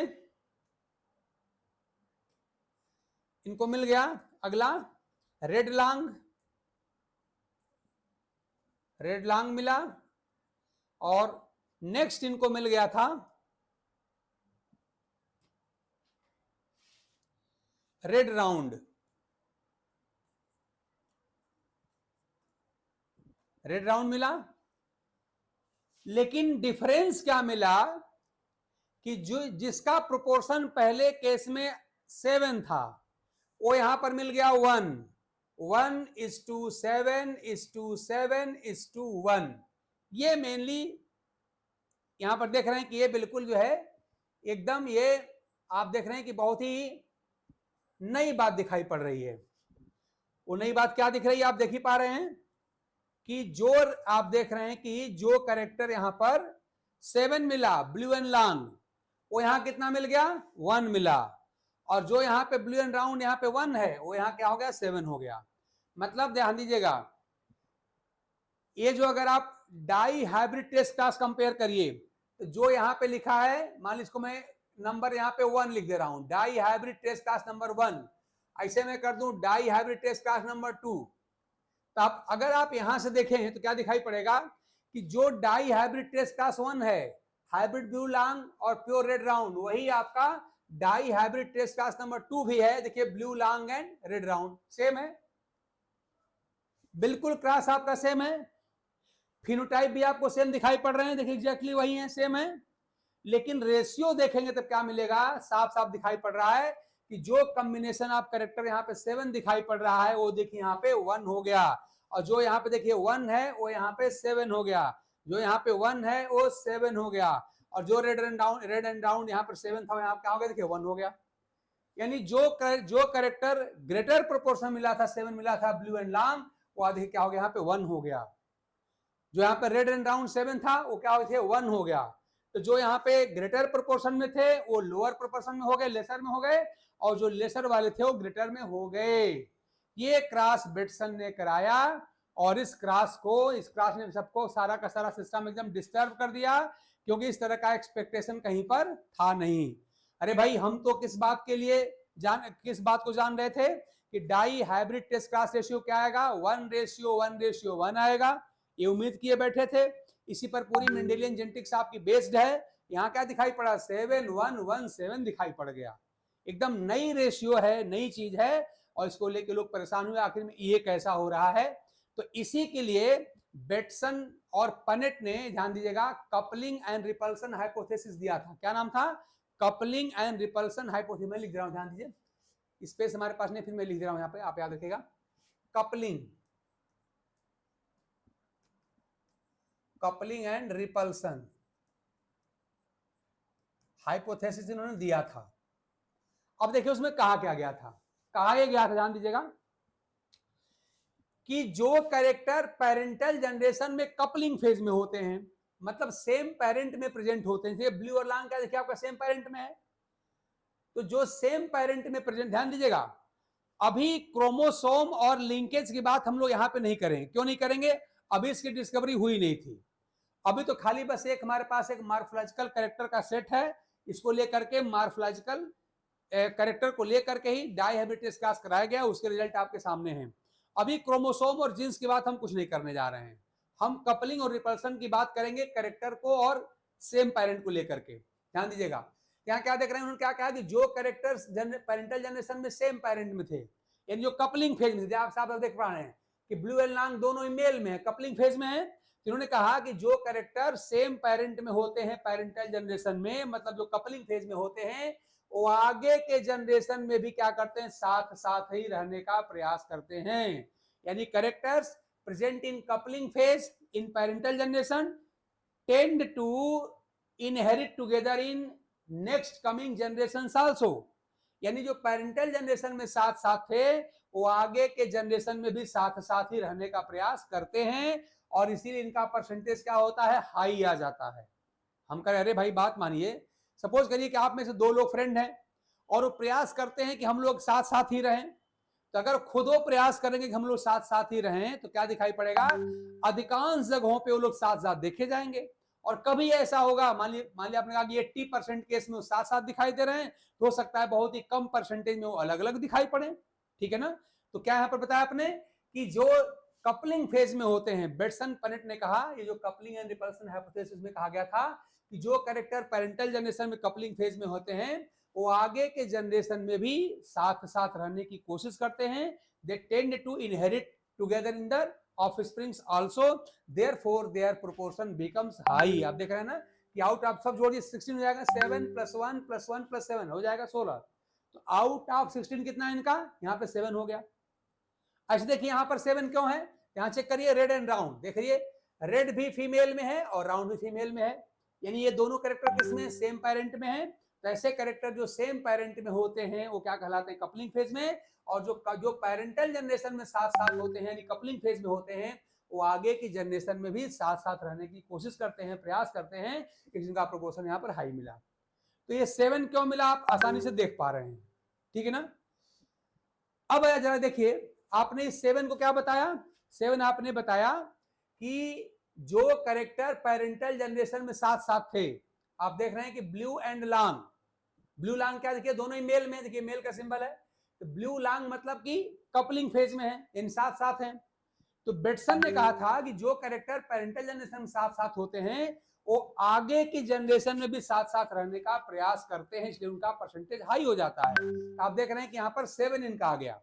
इनको मिल गया, अगला रेड लॉन्ग मिला। और नेक्स्ट इनको मिल गया था रेड राउंड, रेड राउंड मिला। लेकिन डिफरेंस क्या मिला कि जो जिसका प्रोपोर्शन पहले केस में 7 था, वो यहां पर मिल गया 1:7:7:7:1। ये मेनली यहां पर देख रहे हैं कि ये बिल्कुल जो है एकदम, ये आप देख रहे हैं कि बहुत ही नई बात दिखाई पड़ रही है। वो नई बात क्या दिख रही है, आप देख ही पा रहे हैं कि जो आप देख रहे हैं कि जो कैरेक्टर यहां पर 7 मिला ब्लू एंड लॉन्ग, वो यहां कितना मिल गया, 1 मिला। और जो यहां पे ब्लू एंड राउंड यहां पे 1 है, वो यहां क्या हो गया, 7 हो गया। मतलब ध्यान दीजिएगा, ये जो अगर आप dihybrid test class compare करिए, तो जो यहाँ पे लिखा है, मान ली इसको मैं नंबर यहाँ पे 1 लिख दे रहा हूं, dihybrid test class number 1, ऐसे मैं कर दूं dihybrid test class number 2। तो आप अगर आप यहां से देखें तो क्या दिखाई पड़ेगा कि जो डाई हाइब्रिड टेस्ट क्लास 1 है, हाइब्रिड ब्लू लॉन्ग और प्योर रेड राउंड, वही आपका dihybrid test class number 2 भी है। देखिए blue long and red round same है, बिल्कुल क्रॉस आपका सेम है, फिनोटाइप भी आपको सेम दिखाई पड़ रहे हैं, देखिए एग्जैक्टली वही है, सेम है। लेकिन रेशियो देखेंगे तब क्या मिलेगा, साफ साफ दिखाई पड़ रहा है कि जो कॉम्बिनेशन ऑफ कैरेक्टर यहाँ पे 7 दिखाई पड़ रहा है, वो देखिए यहाँ पे 1 हो गया, और जो यहाँ पे देखिए 1 है वो यहाँ पे 7 हो गया, जो यहाँ पे 1 है वो 7 हो गया, और जो रेड एंड राउंड यहाँ पर 7 था, यहाँ क्या हो गया, देखिए 1 हो गया। यानी जो कैरेक्टर ग्रेटर प्रोपोर्शन मिला था, 7 मिला था ब्लू एंड लॉन्ग, वो देखिए क्या हो गया, यहाँ पे 1 हो गया। जो यहाँ पे रेड एंड राउंड 7 था, वो क्या हो गया, 1 हो गया। तो जो यहाँ पे ग्रेटर प्रोपोर्शन में थे वो लोअर प्रोपोर्शन में हो गए, लेसर में हो गए, और जो लेसर वाले थे वो ग्रेटर में हो गए। ये क्रॉस बेटसन ने कराया, और इस क्रॉस ने सबको सारा का सारा सिस्टम एकदम डिस्टर्ब कर दिया, क्योंकि इस तरह का एक्सपेक्टेशन कहीं पर था नहीं। अरे भाई हम तो किस बात को जान रहे थे कि dihybrid test class ratio क्या आएगा, 1:1:1 आएगा, ये उम्मीद किए बैठे थे। इसी पर पूरी मेंडेलियन जेनेटिक्स आपकी बेस्ड है। यहाँ क्या दिखाई पड़ा, 7:1:1:7 दिखाई पड़ गया। एकदम नई रेशियो है, नई चीज है, और इसको लेके लोग परेशान हुए आखिर में ये कैसा हो रहा है। तो इसी के लिए बेटसन और पनेट ने, ध्यान दीजिएगा, कपलिंग एंड रिपल्सन हाइपोथेसिस दिया था। क्या नाम था, कपलिंग एंड रिपल्सन हाइपोथेसिस। मैं लिख रहा हूं, ध्यान दीजिए, स्पेस हमारे पास नहीं, फिर मैं लिख रहा हूं यहाँ पे, आप याद रखिएगा, कपलिंग एंड रिपल्सन हाइपोथेसिस इन्होंने दिया था। अब देखिए उसमें कहा क्या गया था, कहा यह गया था, ध्यान दीजिएगा, कि जो कैरेक्टर पेरेंटल जनरेशन में कपलिंग फेज में होते हैं, मतलब सेम पेरेंट में प्रेजेंट होते हैं, ब्लू और लॉन्ग क्या देखिए आपका सेम पेरेंट में है, तो जो सेम पेरेंट में प्रेजेंट, ध्यान दीजिएगा, अभी क्रोमोसोम और लिंकेज की बात हम लोग यहां पे नहीं करेंगे। क्यों नहीं करेंगे, अभी इसकी डिस्कवरी हुई नहीं थी, अभी तो खाली बस एक हमारे पास एक मार्फोलॉजिकल कैरेक्टर का सेट है, इसको लेकर के मार्फोलॉजिकल कैरेक्टर को लेकर के ही डाई हाइब्रिड टेस्ट क्लास कराया गया, उसके रिजल्ट आपके सामने हैं। अभी क्रोमोसोम और जीन्स की बात हम कुछ नहीं करने जा रहे हैं, हम कपलिंग और रिपल्सन की बात करेंगे कैरेक्टर को और सेम पेरेंट को लेकर के। ध्यान दीजिएगा, यहाँ क्या देख रहे हैं, उन्होंने क्या कहा कि जो कैरेक्टर्स पेरेंटल जनरेशन में सेम पेरेंट में थे, यानी जो कपलिंग फेज में थे, आप साहब देख पा रहे हैं कि ब्लू एंड लॉन्ग दोनों ही मेल में है, कपलिंग फेज में है। इन्होंने कहा कि जो कैरेक्टर सेम पेरेंट में होते हैं पेरेंटल जनरेशन में, मतलब जो कपलिंग फेज में होते हैं, वो आगे के जनरेशन में भी क्या करते हैं, साथ साथ ही रहने का प्रयास करते हैं। यानी characters present in coupling phase in parental generation tend to inherit together in next coming generation also. यानी जो पेरेंटल जनरेशन में साथ साथ थे, वो आगे के जनरेशन में भी साथ साथ ही रहने का प्रयास करते हैं, और इसीलिए इनका परसेंटेज क्या होता है, हाई आ जाता है। हम कह रहे अरे भाई बात मानिए, सपोज करिए कि आप में से 2 लोग फ्रेंड हैं और वो प्रयास करते हैं कि हम लोग साथ साथ ही रहें, तो अगर खुद वो प्रयास करेंगे कि हम लोग साथ साथ ही रहें, तो क्या दिखाई पड़ेगा, अधिकांश जगहों पे वो लोग साथ साथ देखे जाएंगे। और कभी ऐसा होगा, मान लिया आपने कहा कि 80% केस में वो साथ साथ दिखाई दे रहे हैं, तो हो सकता है बहुत ही कम परसेंटेज में वो अलग अलग दिखाई पड़े, ठीक है ना। तो क्या यहाँ पर बताया आपने कि जो कपलिंग फेज में होते हैं, बेटसन पनेट ने कहा, ये जो कपलिंग एंड रिपल्सन हाइपोथेसिस में कहा गया था कि जो कैरेक्टर पेरेंटल जनरेशन में कपलिंग फेज में होते हैं, वो आगे के जनरेशन में भी साथ साथ रहने की कोशिश करते हैं। They tend to inherit together in the offsprings also, therefore their proportion becomes high. आप देख रहे हैं ना कि आउट ऑफ, सब जोड़िए 16 हो जाएगा, 7 + 1 + 1 + 7 हो जाएगा 16। तो आउट ऑफ 16 कितना है इनका, यहाँ पे 7 हो गया। अच्छा देखिए यहाँ पर 7 क्यों है, यहाँ चेक करिए, रेड एंड राउंड देखिए, रेड भी फीमेल में है और राउंड भी फीमेल में है, यानी ये दोनों कैरेक्टर किसमें, सेम पेरेंट में है। तो ऐसे कैरेक्टर जो सेम पेरेंट में होते हैं वो क्या कहलाते हैं, कपलिंग फेज में, और जो पेरेंटल जनरेशन में साथ साथ होते हैं यानी कपलिंग फेज में होते हैं, वो आगे की जनरेशन में भी साथ साथ रहने की कोशिश करते हैं, प्रयास करते हैं, जिनका प्रोपोर्शन यहाँ पर हाई मिला। तो ये 7 क्यों मिला, आप आसानी से देख पा रहे हैं, ठीक है ना। अब जरा देखिए, आपने इस 7 को क्या बताया, 7 आपने बताया कि जो कैरेक्टर पेरेंटल जनरेशन में साथ साथ थे, आप देख रहे हैं कि ब्लू एंड लांग, ब्लू लांग क्या, देखिए दोनों ही मेल में, देखिए मेल का सिंबल है, तो ब्लू लांग मतलब कि कपलिंग फेज में है, इन साथ साथ हैं। तो बेटसन ने कहा था कि जो कैरेक्टर पेरेंटल जनरेशन में साथ साथ होते हैं वो आगे की जनरेशन में भी साथ साथ रहने का प्रयास करते हैं, इसलिए उनका परसेंटेज हाई हो जाता है। तो आप देख रहे हैं कि यहाँ पर 7 इनका आ गया,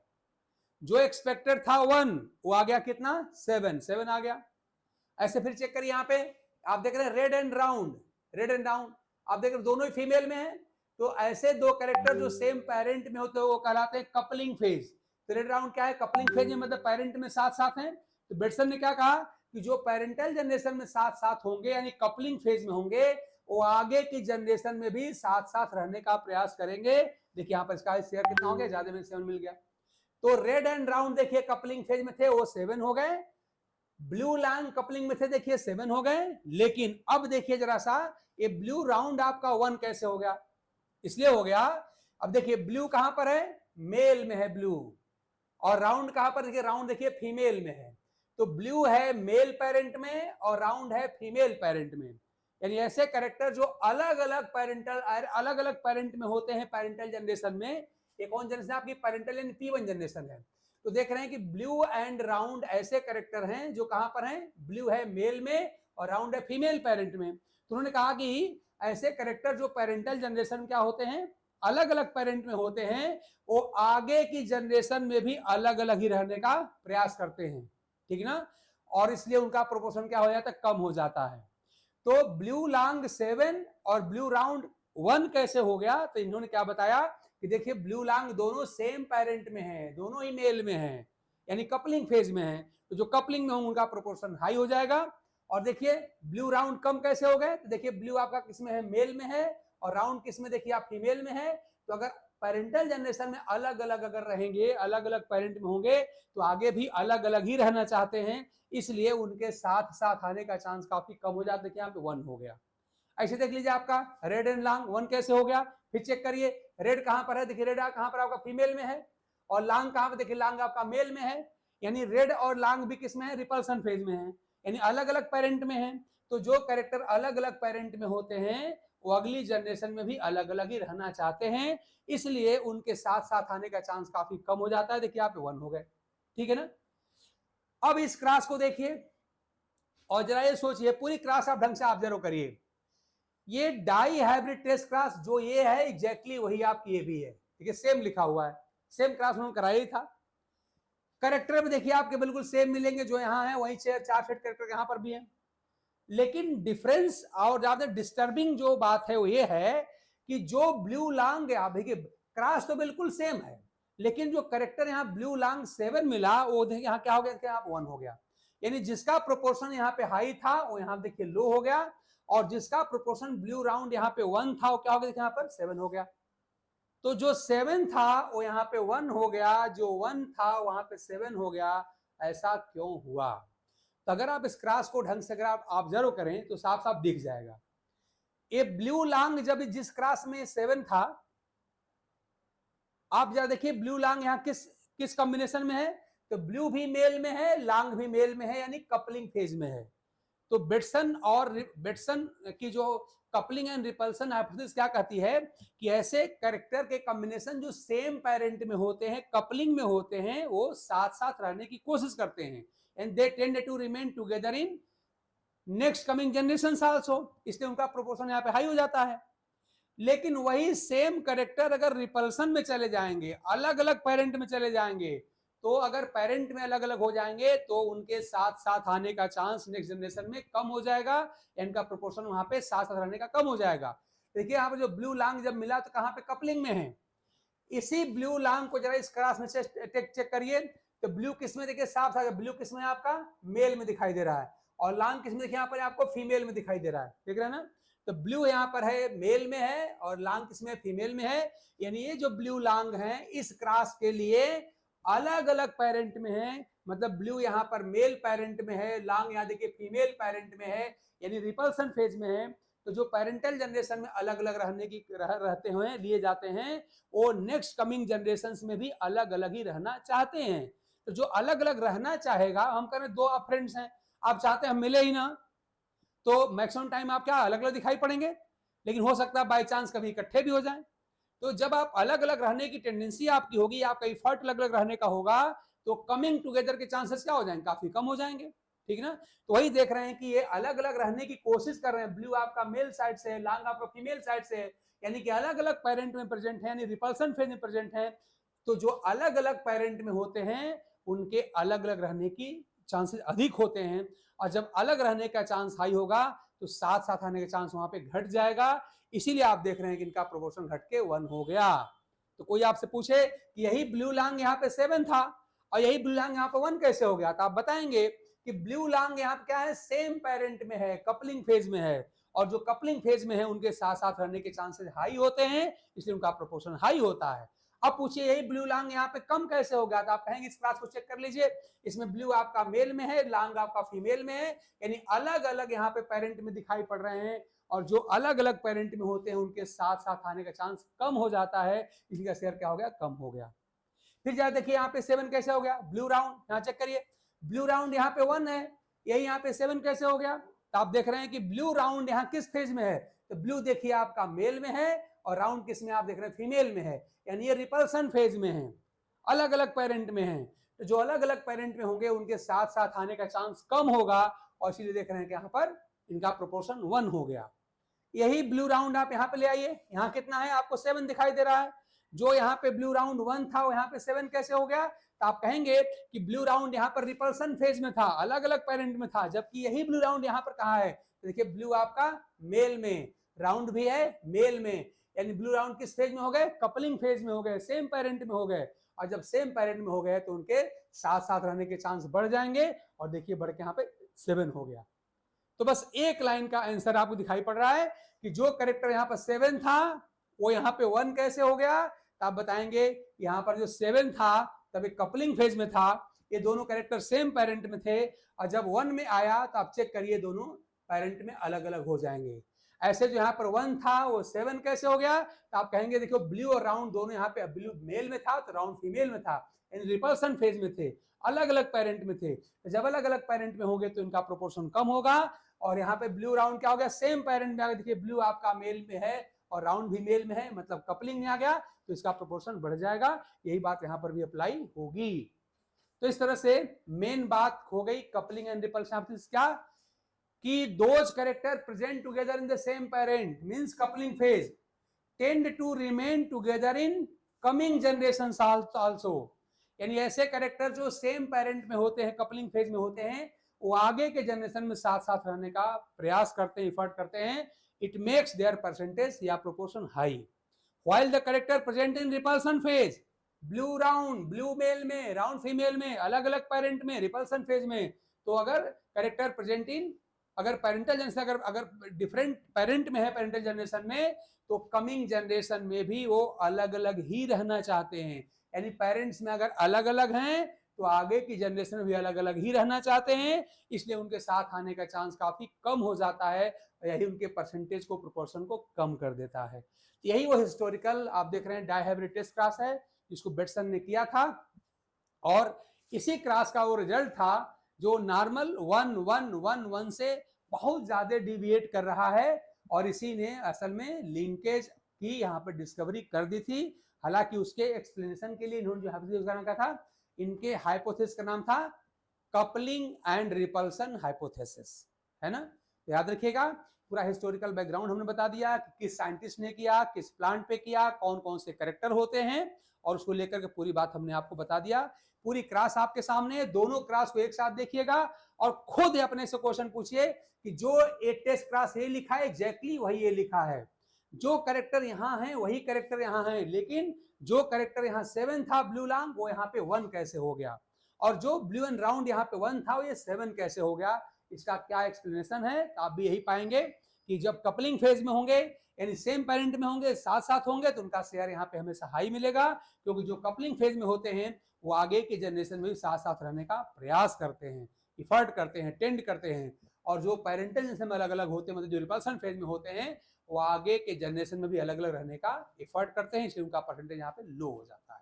जो एक्सपेक्टेड था 1 वो आ गया कितना 7 आ गया। ऐसे फिर चेक करिए, यहाँ पे आप देख रहे हैं red and round, red and round आप देख रहे हैं दोनों ही फीमेल में है। तो ऐसे दो कैरेक्टर जो सेम पेरेंट में होते हैं वो कहलाते हैं कपलिंग फेज। तो रेड राउंड क्या है, कपलिंग फेज में, मतलब पेरेंट में साथ साथ हैं। तो बेटसन ने क्या कहा कि जो पेरेंटल जनरेशन में साथ साथ होंगे यानी कपलिंग फेज में होंगे वो आगे की जनरेशन में भी साथ साथ रहने का प्रयास करेंगे। देखिए यहाँ पर इसका शेयर कितना हो गया, ज्यादा में 7 मिल गया। तो रेड एंड राउंड देखिए कपलिंग फेज में थे वो 7 हो गए, ब्लू लांग कपलिंग में थे देखिए 7 हो गए। लेकिन अब देखिए जरा सा ये ब्लू राउंड आपका 1 कैसे हो गया, इसलिए हो गया, अब देखिए ब्लू कहां पर है, मेल में है ब्लू, और राउंड कहां पर, देखिए राउंड देखिए फीमेल में है। तो ब्लू है मेल पेरेंट में और राउंड है फीमेल पेरेंट में। यानी ऐसे कैरेक्टर जो अलग अलग पेरेंट में होते हैं पेरेंटल जनरेशन में। ये कौन जनरेशन आपकी, पेरेंटल यानी P1 जनरेशन है। तो देख रहे हैं कि ब्लू एंड राउंड ऐसे कैरेक्टर हैं जो कहां पर हैं, ब्लू है मेल में और राउंड है फीमेल पेरेंट में। तो उन्होंने कहा कि ऐसे कैरेक्टर जो पेरेंटल जनरेशन क्या होते हैं, अलग अलग पेरेंट में होते हैं, वो आगे की जनरेशन में भी अलग अलग ही रहने का प्रयास करते हैं, ठीक है ना, और इसलिए उनका प्रोपोर्शन क्या हो जाता है, कम हो जाता है। तो ब्लू लांग 7 और ब्लू राउंड 1 कैसे हो गया, तो इन्होंने क्या बताया कि देखिए ब्लू लांग दोनों सेम पेरेंट में हैं, दोनों ही मेल में हैं, यानी कपलिंग फेज में हैं। तो जो कपलिंग में होंगे उनका प्रोपोर्शन हाई हो जाएगा। और देखिए ब्लू राउंड कम कैसे हो गए, तो देखिए ब्लू आपका किसमें है, मेल में है, और राउंड किसमें देखिए आप फीमेल में है। तो अगर पेरेंटल जनरेशन में अलग अलग अगर रहेंगे, अलग अलग पेरेंट में होंगे तो आगे भी अलग अलग ही रहना चाहते हैं, इसलिए उनके साथ साथ आने का चांस काफी कम हो जाता है। देखिए यहाँ पे 1 हो गया। ऐसे देख लीजिए आपका रेड एंड लांग 1 कैसे हो गया, फिर चेक करिए रेड कहां पर है, देखिए रेड कहां पर आपका फीमेल में है, और लांग कहां पर, देखिए लांग आपका मेल में है। यानी रेड और लांग भी किस में है, रिपल्सन फेज में है, यानी अलग अलग पेरेंट में है। तो जो कैरेक्टर अलग अलग पेरेंट में होते हैं वो अगली जनरेशन में भी अलग अलग ही रहना चाहते हैं, इसलिए उनके साथ साथ आने का चांस काफी कम हो जाता है। देखिए आप 1 हो गए, ठीक है ना। अब इस क्रॉस को देखिए और जरा ये सोचिए, पूरी क्रॉस आप ढंग से ऑब्जर्व करिए। ये डाई हाइब्रिड टेस्ट क्रॉस जो ये है एग्जैक्टली वही आपकी ये भी है, ठीक है, सेम लिखा हुआ है, सेम क्रॉस उन्होंने कराया ही था। करेक्टर में देखिए आपके बिल्कुल सेम मिलेंगे, जो यहाँ है वही 4 सेट करेक्टर यहाँ पर भी है। लेकिन डिफरेंस और ज्यादा डिस्टर्बिंग जो बात है वो ये है कि जो ब्लू लांग, देखिए क्रॉस तो बिल्कुल सेम है, लेकिन जो करेक्टर यहाँ ब्लू लांग 7 मिला वो देखिए यहाँ क्या हो गया, यहाँ 1 हो गया। यानी जिसका प्रोपोर्शन यहाँ पे हाई था वो यहाँ देखिए लो हो गया, और जिसका प्रोपोर्शन ब्लू राउंड यहाँ पे 1 था वो क्या हो गया, यहाँ पर 7 हो गया। तो जो 7 था वो यहाँ पे 1 हो गया, जो 1 था वहां पे 7 हो गया। ऐसा क्यों हुआ, तो अगर आप इस क्रॉस को ढंग से अगर आप ऑब्जर्व करें तो साफ साफ दिख जाएगा। ये ब्लू लांग जब जिस क्रॉस में 7 था, आप जरा देखिए ब्लू लांग यहाँ किस किस कॉम्बिनेशन में है, तो ब्लू भी मेल में है, लांग भी मेल में है, यानी कपलिंग फेज में है। तो बेटसन की जो कपलिंग एंड रिपल्सन हाइपोथेसिस क्या कहती है कि ऐसे कैरेक्टर के कॉम्बिनेशन जो सेम पेरेंट में होते हैं, कपलिंग में होते हैं, वो साथ साथ रहने की कोशिश करते हैं, and they tend to remain together in next coming generations also, इसलिए उनका प्रोपोर्शन यहाँ पे हाई हो जाता है। लेकिन वही सेम कैरेक्टर अगर रिपल्सन में चले जाएंगे, अलग अलग पेरेंट में चले जाएंगे, तो अगर पेरेंट में अलग अलग हो जाएंगे तो उनके साथ साथ आने का चांस नेक्स्ट जनरेशन में कम हो जाएगा, इनका प्रोपोर्शन वहां पे साथ साथ रहने का कम हो जाएगा। देखिए यहाँ पे जो ब्लू लांग जब मिला तो कहां पे, कपलिंग में है। इसी ब्लू लांग को जरा इस क्रॉस में चेक करिए, तो ब्लू किसमें देखिए साफ साफ, ब्लू किसमें आपका मेल में दिखाई दे रहा है, और लांग किसमें देखिए यहाँ पर आपको फीमेल में दिखाई दे रहा है, देख रहे हैं ना। तो ब्लू यहाँ पर है मेल में है और लांग किसमें, फीमेल में है। यानी ये जो ब्लू लांग है इस क्रॉस के लिए अलग अलग पेरेंट में है, मतलब ब्लू यहाँ पर मेल पेरेंट में है, लांग यहाँ देखिए फीमेल पेरेंट में है, यानी रिपल्सन फेज में है। तो जो पेरेंटल जनरेशन में अलग अलग रहने की रहते हुए लिए जाते हैं, वो नेक्स्ट कमिंग जनरेशन में भी अलग अलग ही रहना चाहते हैं। तो जो अलग अलग रहना चाहेगा, हम करें 2 आप फ्रेंड्स हैं, आप चाहते हैं हम मिले ही ना, तो मैक्सिमम टाइम आप क्या अलग अलग दिखाई पड़ेंगे। लेकिन हो सकता है बाय चांस कभी इकट्ठे भी हो जाएं। तो जब आप अलग अलग रहने की टेंडेंसी आपकी होगी, आपका इफर्ट अलग अलग रहने का होगा, तो कमिंग टुगेदर के चांसेस क्या हो जाएंगे, काफी कम हो जाएंगे। ठीक ना। तो वही देख रहे हैं कि ये अलग अलग रहने की कोशिश कर रहे हैं। ब्लू आपका मेल साइड से है, लांग आपका फीमेल साइड से है, यानी कि अलग अलग पेरेंट में प्रेजेंट है, यानी रिपल्सन फेज में प्रेजेंट है। तो जो अलग अलग पेरेंट में होते हैं उनके अलग अलग रहने की चांसेस अधिक होते हैं, और जब अलग रहने का चांस हाई होगा तो साथ साथ आने का चांस वहां पे घट जाएगा। इसीलिए आप देख रहे हैं कि इनका प्रोपोर्शन घट के 1 हो गया। तो कोई आपसे पूछे कि यही ब्लू लांग यहाँ पे 7 था और यही ब्लू लांग यहाँ पे 1 कैसे हो गया, तो आप बताएंगे कि ब्लू लांग यहाँ पे क्या है, सेम पेरेंट में है, कपलिंग फेज में है, और जो कपलिंग फेज में है उनके साथ साथ रहने के चांसेस हाई होते हैं, इसलिए उनका प्रोपोर्शन हाई होता है। अब पूछिए यही ब्लू लांग यहाँ पे कम कैसे हो गया, तो आप कहेंगे इस क्लास को चेक कर लीजिए, इसमें ब्लू आपका मेल में है, लांग आपका फीमेल में है, यानी अलग अलग यहाँ पे पेरेंट में दिखाई पड़ रहे हैं, और जो अलग अलग पेरेंट में होते हैं उनके साथ साथ आने का चांस कम हो जाता है, इसलिए शेयर क्या हो गया, कम हो गया। फिर जरा देखिए यहाँ पे 7 कैसे हो गया, ब्लू राउंड यहाँ चेक करिए, ब्लू राउंड यहाँ पे 1 है, यही यहाँ पे 7 कैसे हो गया, तो आप देख रहे हैं कि ब्लू राउंड यहाँ किस फेज में है, तो ब्लू देखिए आपका मेल में है और राउंड किस में आप देख रहे हैं, फीमेल में है, यानी ये रिपल्सन फेज में है, अलग अलग पेरेंट में है। तो जो अलग अलग पेरेंट में होंगे उनके साथ साथ आने का चांस कम होगा, और इसीलिए देख रहे हैं कि यहाँ पर इनका प्रोपोर्शन 1 हो गया। यही ब्लू राउंड आप यहाँ पे ले आइए, यहाँ कितना है, आपको 7 दिखाई दे रहा है, जो यहाँ पे ब्लू राउंड 1 था वो यहाँ पे 7 कैसे हो गया, तो आप कहेंगे कि ब्लू राउंड यहाँ पर रिपल्सन फेज में था, अलग अलग पेरेंट में था, जबकि यही ब्लू राउंड यहाँ पर कहाँ है, तो देखिए ब्लू आपका मेल में, राउंड भी है मेल में, यानी ब्लू राउंड किस फेज में हो गए, कपलिंग फेज में हो गए, सेम पेरेंट में हो गए, और जब सेम पेरेंट में हो गए तो उनके साथ साथ रहने के चांस बढ़ जाएंगे, और देखिए बढ़ के यहाँ पे 7 हो गया। तो बस एक लाइन का आंसर आपको दिखाई पड़ रहा है कि जो कैरेक्टर यहाँ पर 7 था वो यहाँ पे 1 कैसे हो गया, तो आप बताएंगे यहाँ पर जो 7 था तब एक कपलिंग फेज में था, ये दोनों कैरेक्टर सेम पेरेंट में थे, और जब 1 में आया तो आप चेक करिए दोनों पेरेंट में अलग अलग हो जाएंगे। ऐसे जो यहाँ पर 1 था वो 7 कैसे हो गया, तो आप कहेंगे देखो ब्लू और राउंड दोनों यहाँ पे, ब्लू मेल में था तो राउंड फीमेल में था, यानी रिपल्सन फेज में थे, अलग अलग पेरेंट में थे। जब अलग अलग पेरेंट में होंगे तो इनका प्रोपोर्शन कम होगा, और यहाँ पे ब्लू राउंड क्या हो गया, सेम पेरेंट में आ गया, देखिए ब्लू आपका मेल में है और राउंड भी मेल में है, मतलब कपलिंग में आ गया, तो इसका प्रोपोर्शन बढ़ जाएगा। यही बात यहाँ पर भी अप्लाई होगी। तो इस तरह से मेन बात हो गई कपलिंग एंड रिपल्शन। क्या कि those character present together in the same parent means coupling phase tend to remain together in coming generations also, यानी ऐसे कैरेक्टर जो सेम पेरेंट में होते हैं, कपलिंग फेज में होते हैं, वो आगे के जनरेशन में साथ साथ रहने का प्रयास करते हैं, एफर्ट करते हैं। इट मेक्स देयर परसेंटेज या proportion high. While the character present in repulsion phase, blue round blue male में, राउंड फीमेल में, अलग अलग पेरेंट में, रिपल्सन फेज में, तो अगर कैरेक्टर प्रेजेंट इन, अगर पेरेंटल जनरेशन अगर डिफरेंट पेरेंट में है पेरेंटल जनरेशन में, तो कमिंग जनरेशन में भी वो अलग अलग ही रहना चाहते हैं, यानी पेरेंट्स में अगर अलग अलग हैं तो आगे की जनरेशन में भी अलग अलग ही रहना चाहते हैं, इसलिए उनके साथ आने का चांस काफी कम हो जाता है, और यही उनके परसेंटेज को, प्रोपोर्शन को कम कर देता है। यही वो हिस्टोरिकल आप देख रहे हैं डायहाइब्रिड टेस्ट क्रॉस है जिसको बेटसन ने किया था, और इसी क्रॉस का वो रिजल्ट था जो नॉर्मल 1-1-1-1 से बहुत ज्यादा डिविएट कर रहा है, और इसी ने असल में लिंकेज की यहाँ पर डिस्कवरी कर दी थी। हालांकि उसके एक्सप्लेनेशन के लिए इन्होंने जो हाइपोथेसिस का था, इनके हाइपोथेसिस का नाम था कपलिंग एंड रिपल्सन हाइपोथेसिस, है ना। याद रखिएगा, पूरा हिस्टोरिकल बैकग्राउंड हमने बता दिया कि किस साइंटिस्ट ने किया, किस प्लांट पे किया, कौन कौन से कैरेक्टर होते हैं, और उसको लेकर के पूरी बात हमने आपको बता दिया। पूरी क्लास आपके सामने है, दोनों क्लास को एक साथ देखिएगा और खुद अपने से क्वेश्चन पूछिए कि जो ए टेस्ट क्लास ये लिखा है एग्जैक्टली वही ये लिखा है, जो कैरेक्टर यहाँ है वही कैरेक्टर यहाँ है, लेकिन जो कैरेक्टर यहाँ 7 था ब्लू लांग वो यहाँ पे 1 कैसे हो गया, और जो ब्लू एंड राउंड यहाँ पे 1 था वो ये 7 कैसे हो गया, इसका क्या एक्सप्लेनेशन है। तो आप भी यही पाएंगे कि जब कपलिंग फेज में होंगे यानी सेम पेरेंट में होंगे, साथ साथ होंगे, तो उनका शेयर यहाँ पे हमेशा हाई मिलेगा, क्योंकि जो कपलिंग फेज में होते हैं वो आगे के जनरेशन में भी साथ साथ रहने का प्रयास करते हैं, इफर्ट करते हैं, टेंड करते हैं, और जो पेरेंटल जनरेशन में अलग अलग होते हैं, मतलब जो रिपल्सन फेज में होते हैं, वो आगे के जनरेशन में भी अलग अलग रहने का एफर्ट करते हैं, इसलिए उनका परसेंटेज यहाँ पे लो हो जाता है।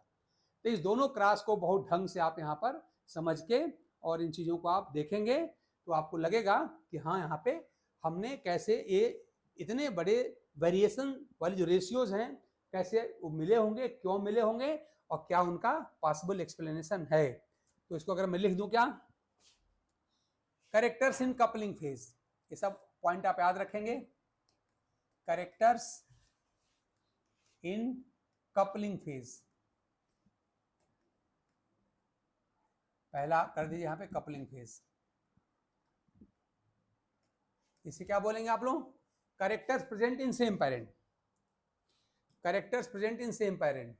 तो इस दोनों क्रॉस को बहुत ढंग से आप यहाँ पर समझ के और इन चीज़ों को आप देखेंगे तो आपको लगेगा कि हाँ यहाँ पे हमने कैसे ये इतने बड़े वेरिएशन वाली जो रेशियोज हैं कैसे वो मिले होंगे, क्यों मिले होंगे, और क्या उनका पॉसिबल एक्सप्लेनेशन है। तो इसको अगर मैं लिख दूं क्या, कैरेक्टर्स इन कपलिंग फेज, ये सब पॉइंट आप याद रखेंगे। कैरेक्टर्स इन कपलिंग फेज, पहला कर दीजिए यहां पे कपलिंग फेज। इसे क्या बोलेंगे आप लोग, characters present in same parent, characters present in same parent,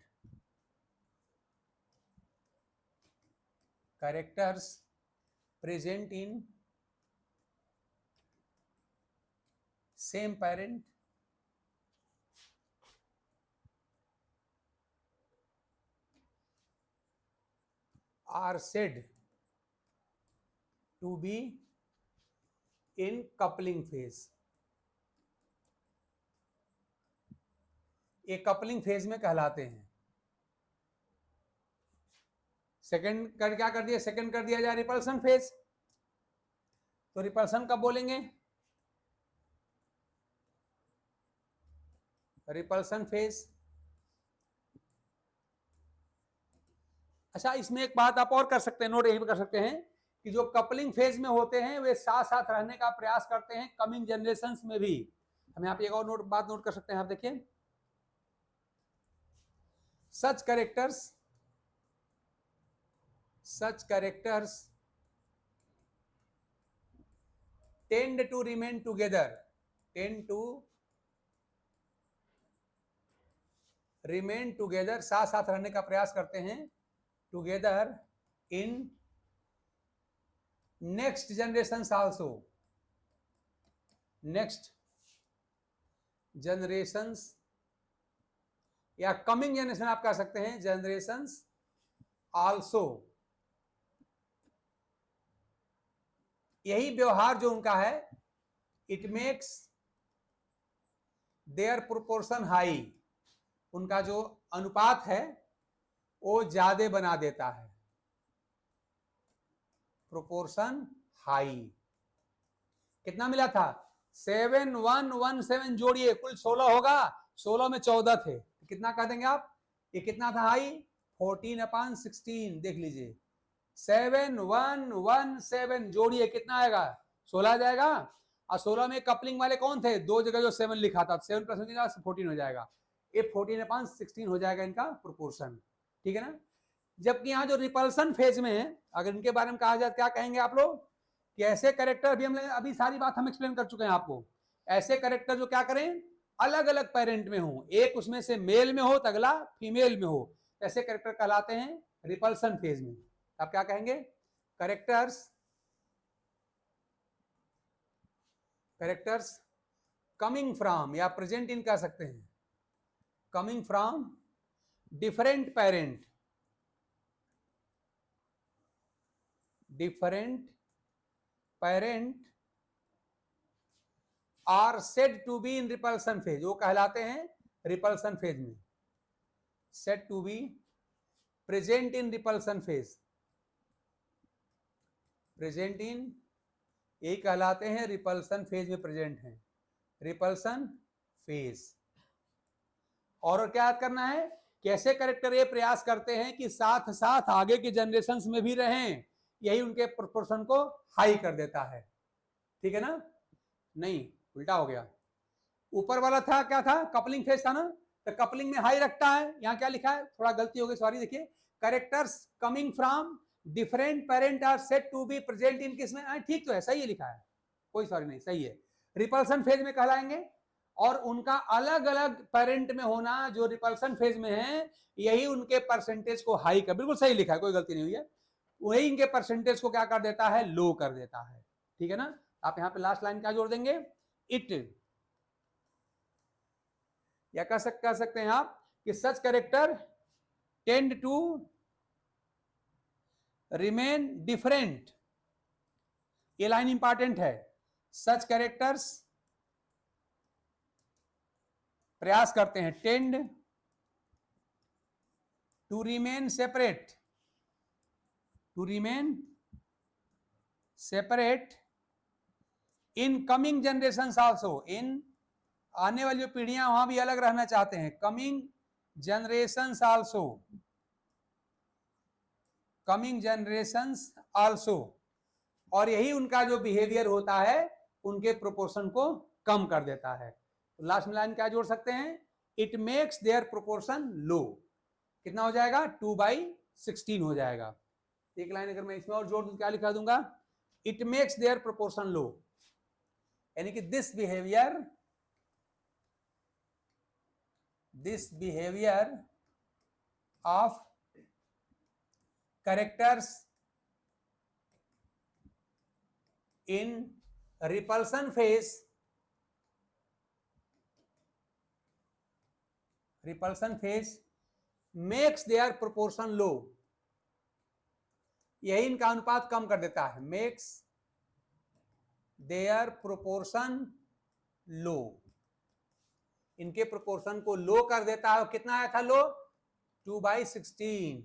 characters present in same parent are said to be in coupling phase। ये कपलिंग फेज में कहलाते हैं। सेकंड कर क्या कर दिया, सेकंड कर दिया जाए रिपल्सन फेज। तो रिपल्सन कब बोलेंगे, रिपल्सन फेज। अच्छा, इसमें एक बात आप और कर सकते हैं, नोट यही कर सकते हैं कि जो कपलिंग फेज में होते हैं वे साथ साथ रहने का प्रयास करते हैं कमिंग जनरेशंस में भी। हम यहाँ पे एक और बात नोट कर सकते हैं, आप देखिए, सच characters tend to remain together, साथ साथ रहने का प्रयास करते हैं, together in next generations also, next generations या कमिंग जनरेशन आप कह सकते हैं, जनरेशंस आल्सो। यही व्यवहार जो उनका है, it makes there proportion high, उनका जो अनुपात है वो ज्यादा बना देता है, प्रोपोर्शन हाई। कितना मिला था, 7117 जोड़िए कुल 16 होगा, 16 में 14 थे, कितना कह देंगे आप, ये कितना था हाई, 14/16। देख लीजिए 7117 जोड़िए कितना आएगा, 16 जाएगा। और 16 में कपलिंग वाले कौन थे, दो जगह जो 7 लिखा था, 7 प्लस 14 हो जाएगा, ये 14/16 हो जाएगा इनका प्रोपोर्शन, ठीक है ना। जबकि यहाँ जो रिपल्सन फेज में है, अगर इनके बारे में कहा जाए क्या कहेंगे आप लोग, कि ऐसे कैरेक्टर, अभी हम अभी सारी बात हम एक्सप्लेन कर चुके हैं आपको, ऐसे कैरेक्टर जो क्या करें, अलग अलग पेरेंट में हो, एक उसमें से मेल में हो तो अगला फीमेल में हो, ऐसे कैरेक्टर कहलाते हैं रिपल्सन फेज में। आप क्या कहेंगे, कैरेक्टर्स कमिंग फ्रॉम या प्रेजेंट इन कह सकते हैं, coming from different parent, are said to be in repulsion phase, वो कहलाते हैं रिपल्सन फेज में, said to be present in repulsion phase, present in, यही कहलाते हैं रिपल्सन फेज में प्रेजेंट हैं, रिपल्सन फेज। और क्या याद करना है, कैसे कैरेक्टर ये प्रयास करते हैं कि साथ साथ आगे के जनरेशंस में भी रहें, यही उनके प्रोपोर्शन को हाई कर देता है, ठीक है ना। नहीं, उल्टा हो गया, ऊपर वाला था क्या था, कपलिंग फेज था ना, तो कपलिंग में हाई रखता है, यहाँ क्या लिखा है, थोड़ा गलती हो गई, सॉरी, देखिए, characters coming from different parent are said to be present in, किसमें, ठीक तो है, सही है लिखा है, कोई सॉरी नहीं, सही है, रिपल्सन फेज में कहलाएंगे। और उनका अलग अलग पेरेंट में होना जो रिपल्सन फेज में है, यही उनके परसेंटेज को हाई कर, बिल्कुल सही लिखा है, कोई गलती नहीं हुई है, वही इनके परसेंटेज को क्या कर देता है, लो कर देता है, ठीक है ना। आप यहां पे लास्ट लाइन क्या जोड़ देंगे, इट, या कह सकते हैं आप कि such character tend to remain different, ये लाइन इंपॉर्टेंट है, सच कैरेक्टर्स प्रयास करते हैं, tend to remain separate, in coming generations also, इन आने वाली जो पीढ़ियां वहां भी अलग रहना चाहते हैं, coming generations also, coming generations also, और यही उनका जो बिहेवियर होता है उनके प्रोपोर्शन को कम कर देता है। तो लास्ट में लाइन क्या जोड़ सकते हैं, इट मेक्स देयर प्रोपोर्शन लो, कितना हो जाएगा 2/16 हो जाएगा। एक लाइन अगर मैं इसमें और जोड़ दूं क्या लिखा दूंगा, इट मेक्स देयर प्रोपोर्शन लो, यानी कि this behaviour of characters in repulsion phase makes their proportion low, यही इनका अनुपात कम कर देता है, makes their proportion low, इनके प्रोपोर्शन को लो कर देता है। कितना आया था लो, 2/16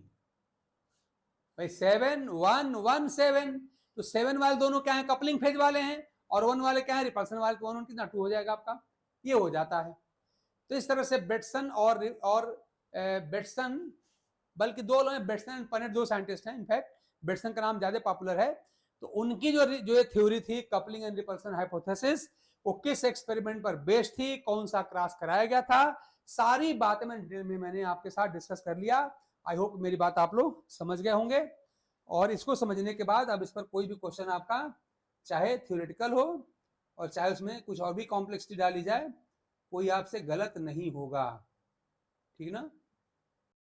भाई, 7 1 1 7, तो 7 वाले दोनों क्या है, कपलिंग फेज वाले हैं, और 1 वाले क्या है, रिपल्सन वाले, तो 1 कितना 2 हो जाएगा आपका, ये हो जाता है। तो इस तरह से बेटसन और बेटसन, बल्कि दो लोग हैं, बेटसन एंड पनेट, दो साइंटिस्ट हैं, इनफैक्ट बेटसन का नाम ज्यादा पॉपुलर है। तो उनकी जो थ्योरी थी कपलिंग एंड रिपल्सन हाइपोथेसिस, वो किस एक्सपेरिमेंट पर बेस्ड थी, कौन सा क्रॉस कराया गया था, सारी बातें मैंने आपके साथ डिस्कस कर लिया। आई होप मेरी बात आप लोग समझ गए होंगे, और इसको समझने के बाद अब इस पर कोई भी क्वेश्चन आपका चाहे थ्योरेटिकल हो और चाहे उसमें कुछ और भी कॉम्प्लेक्सिटी डाली जाए, कोई आपसे गलत नहीं होगा, ठीक ना।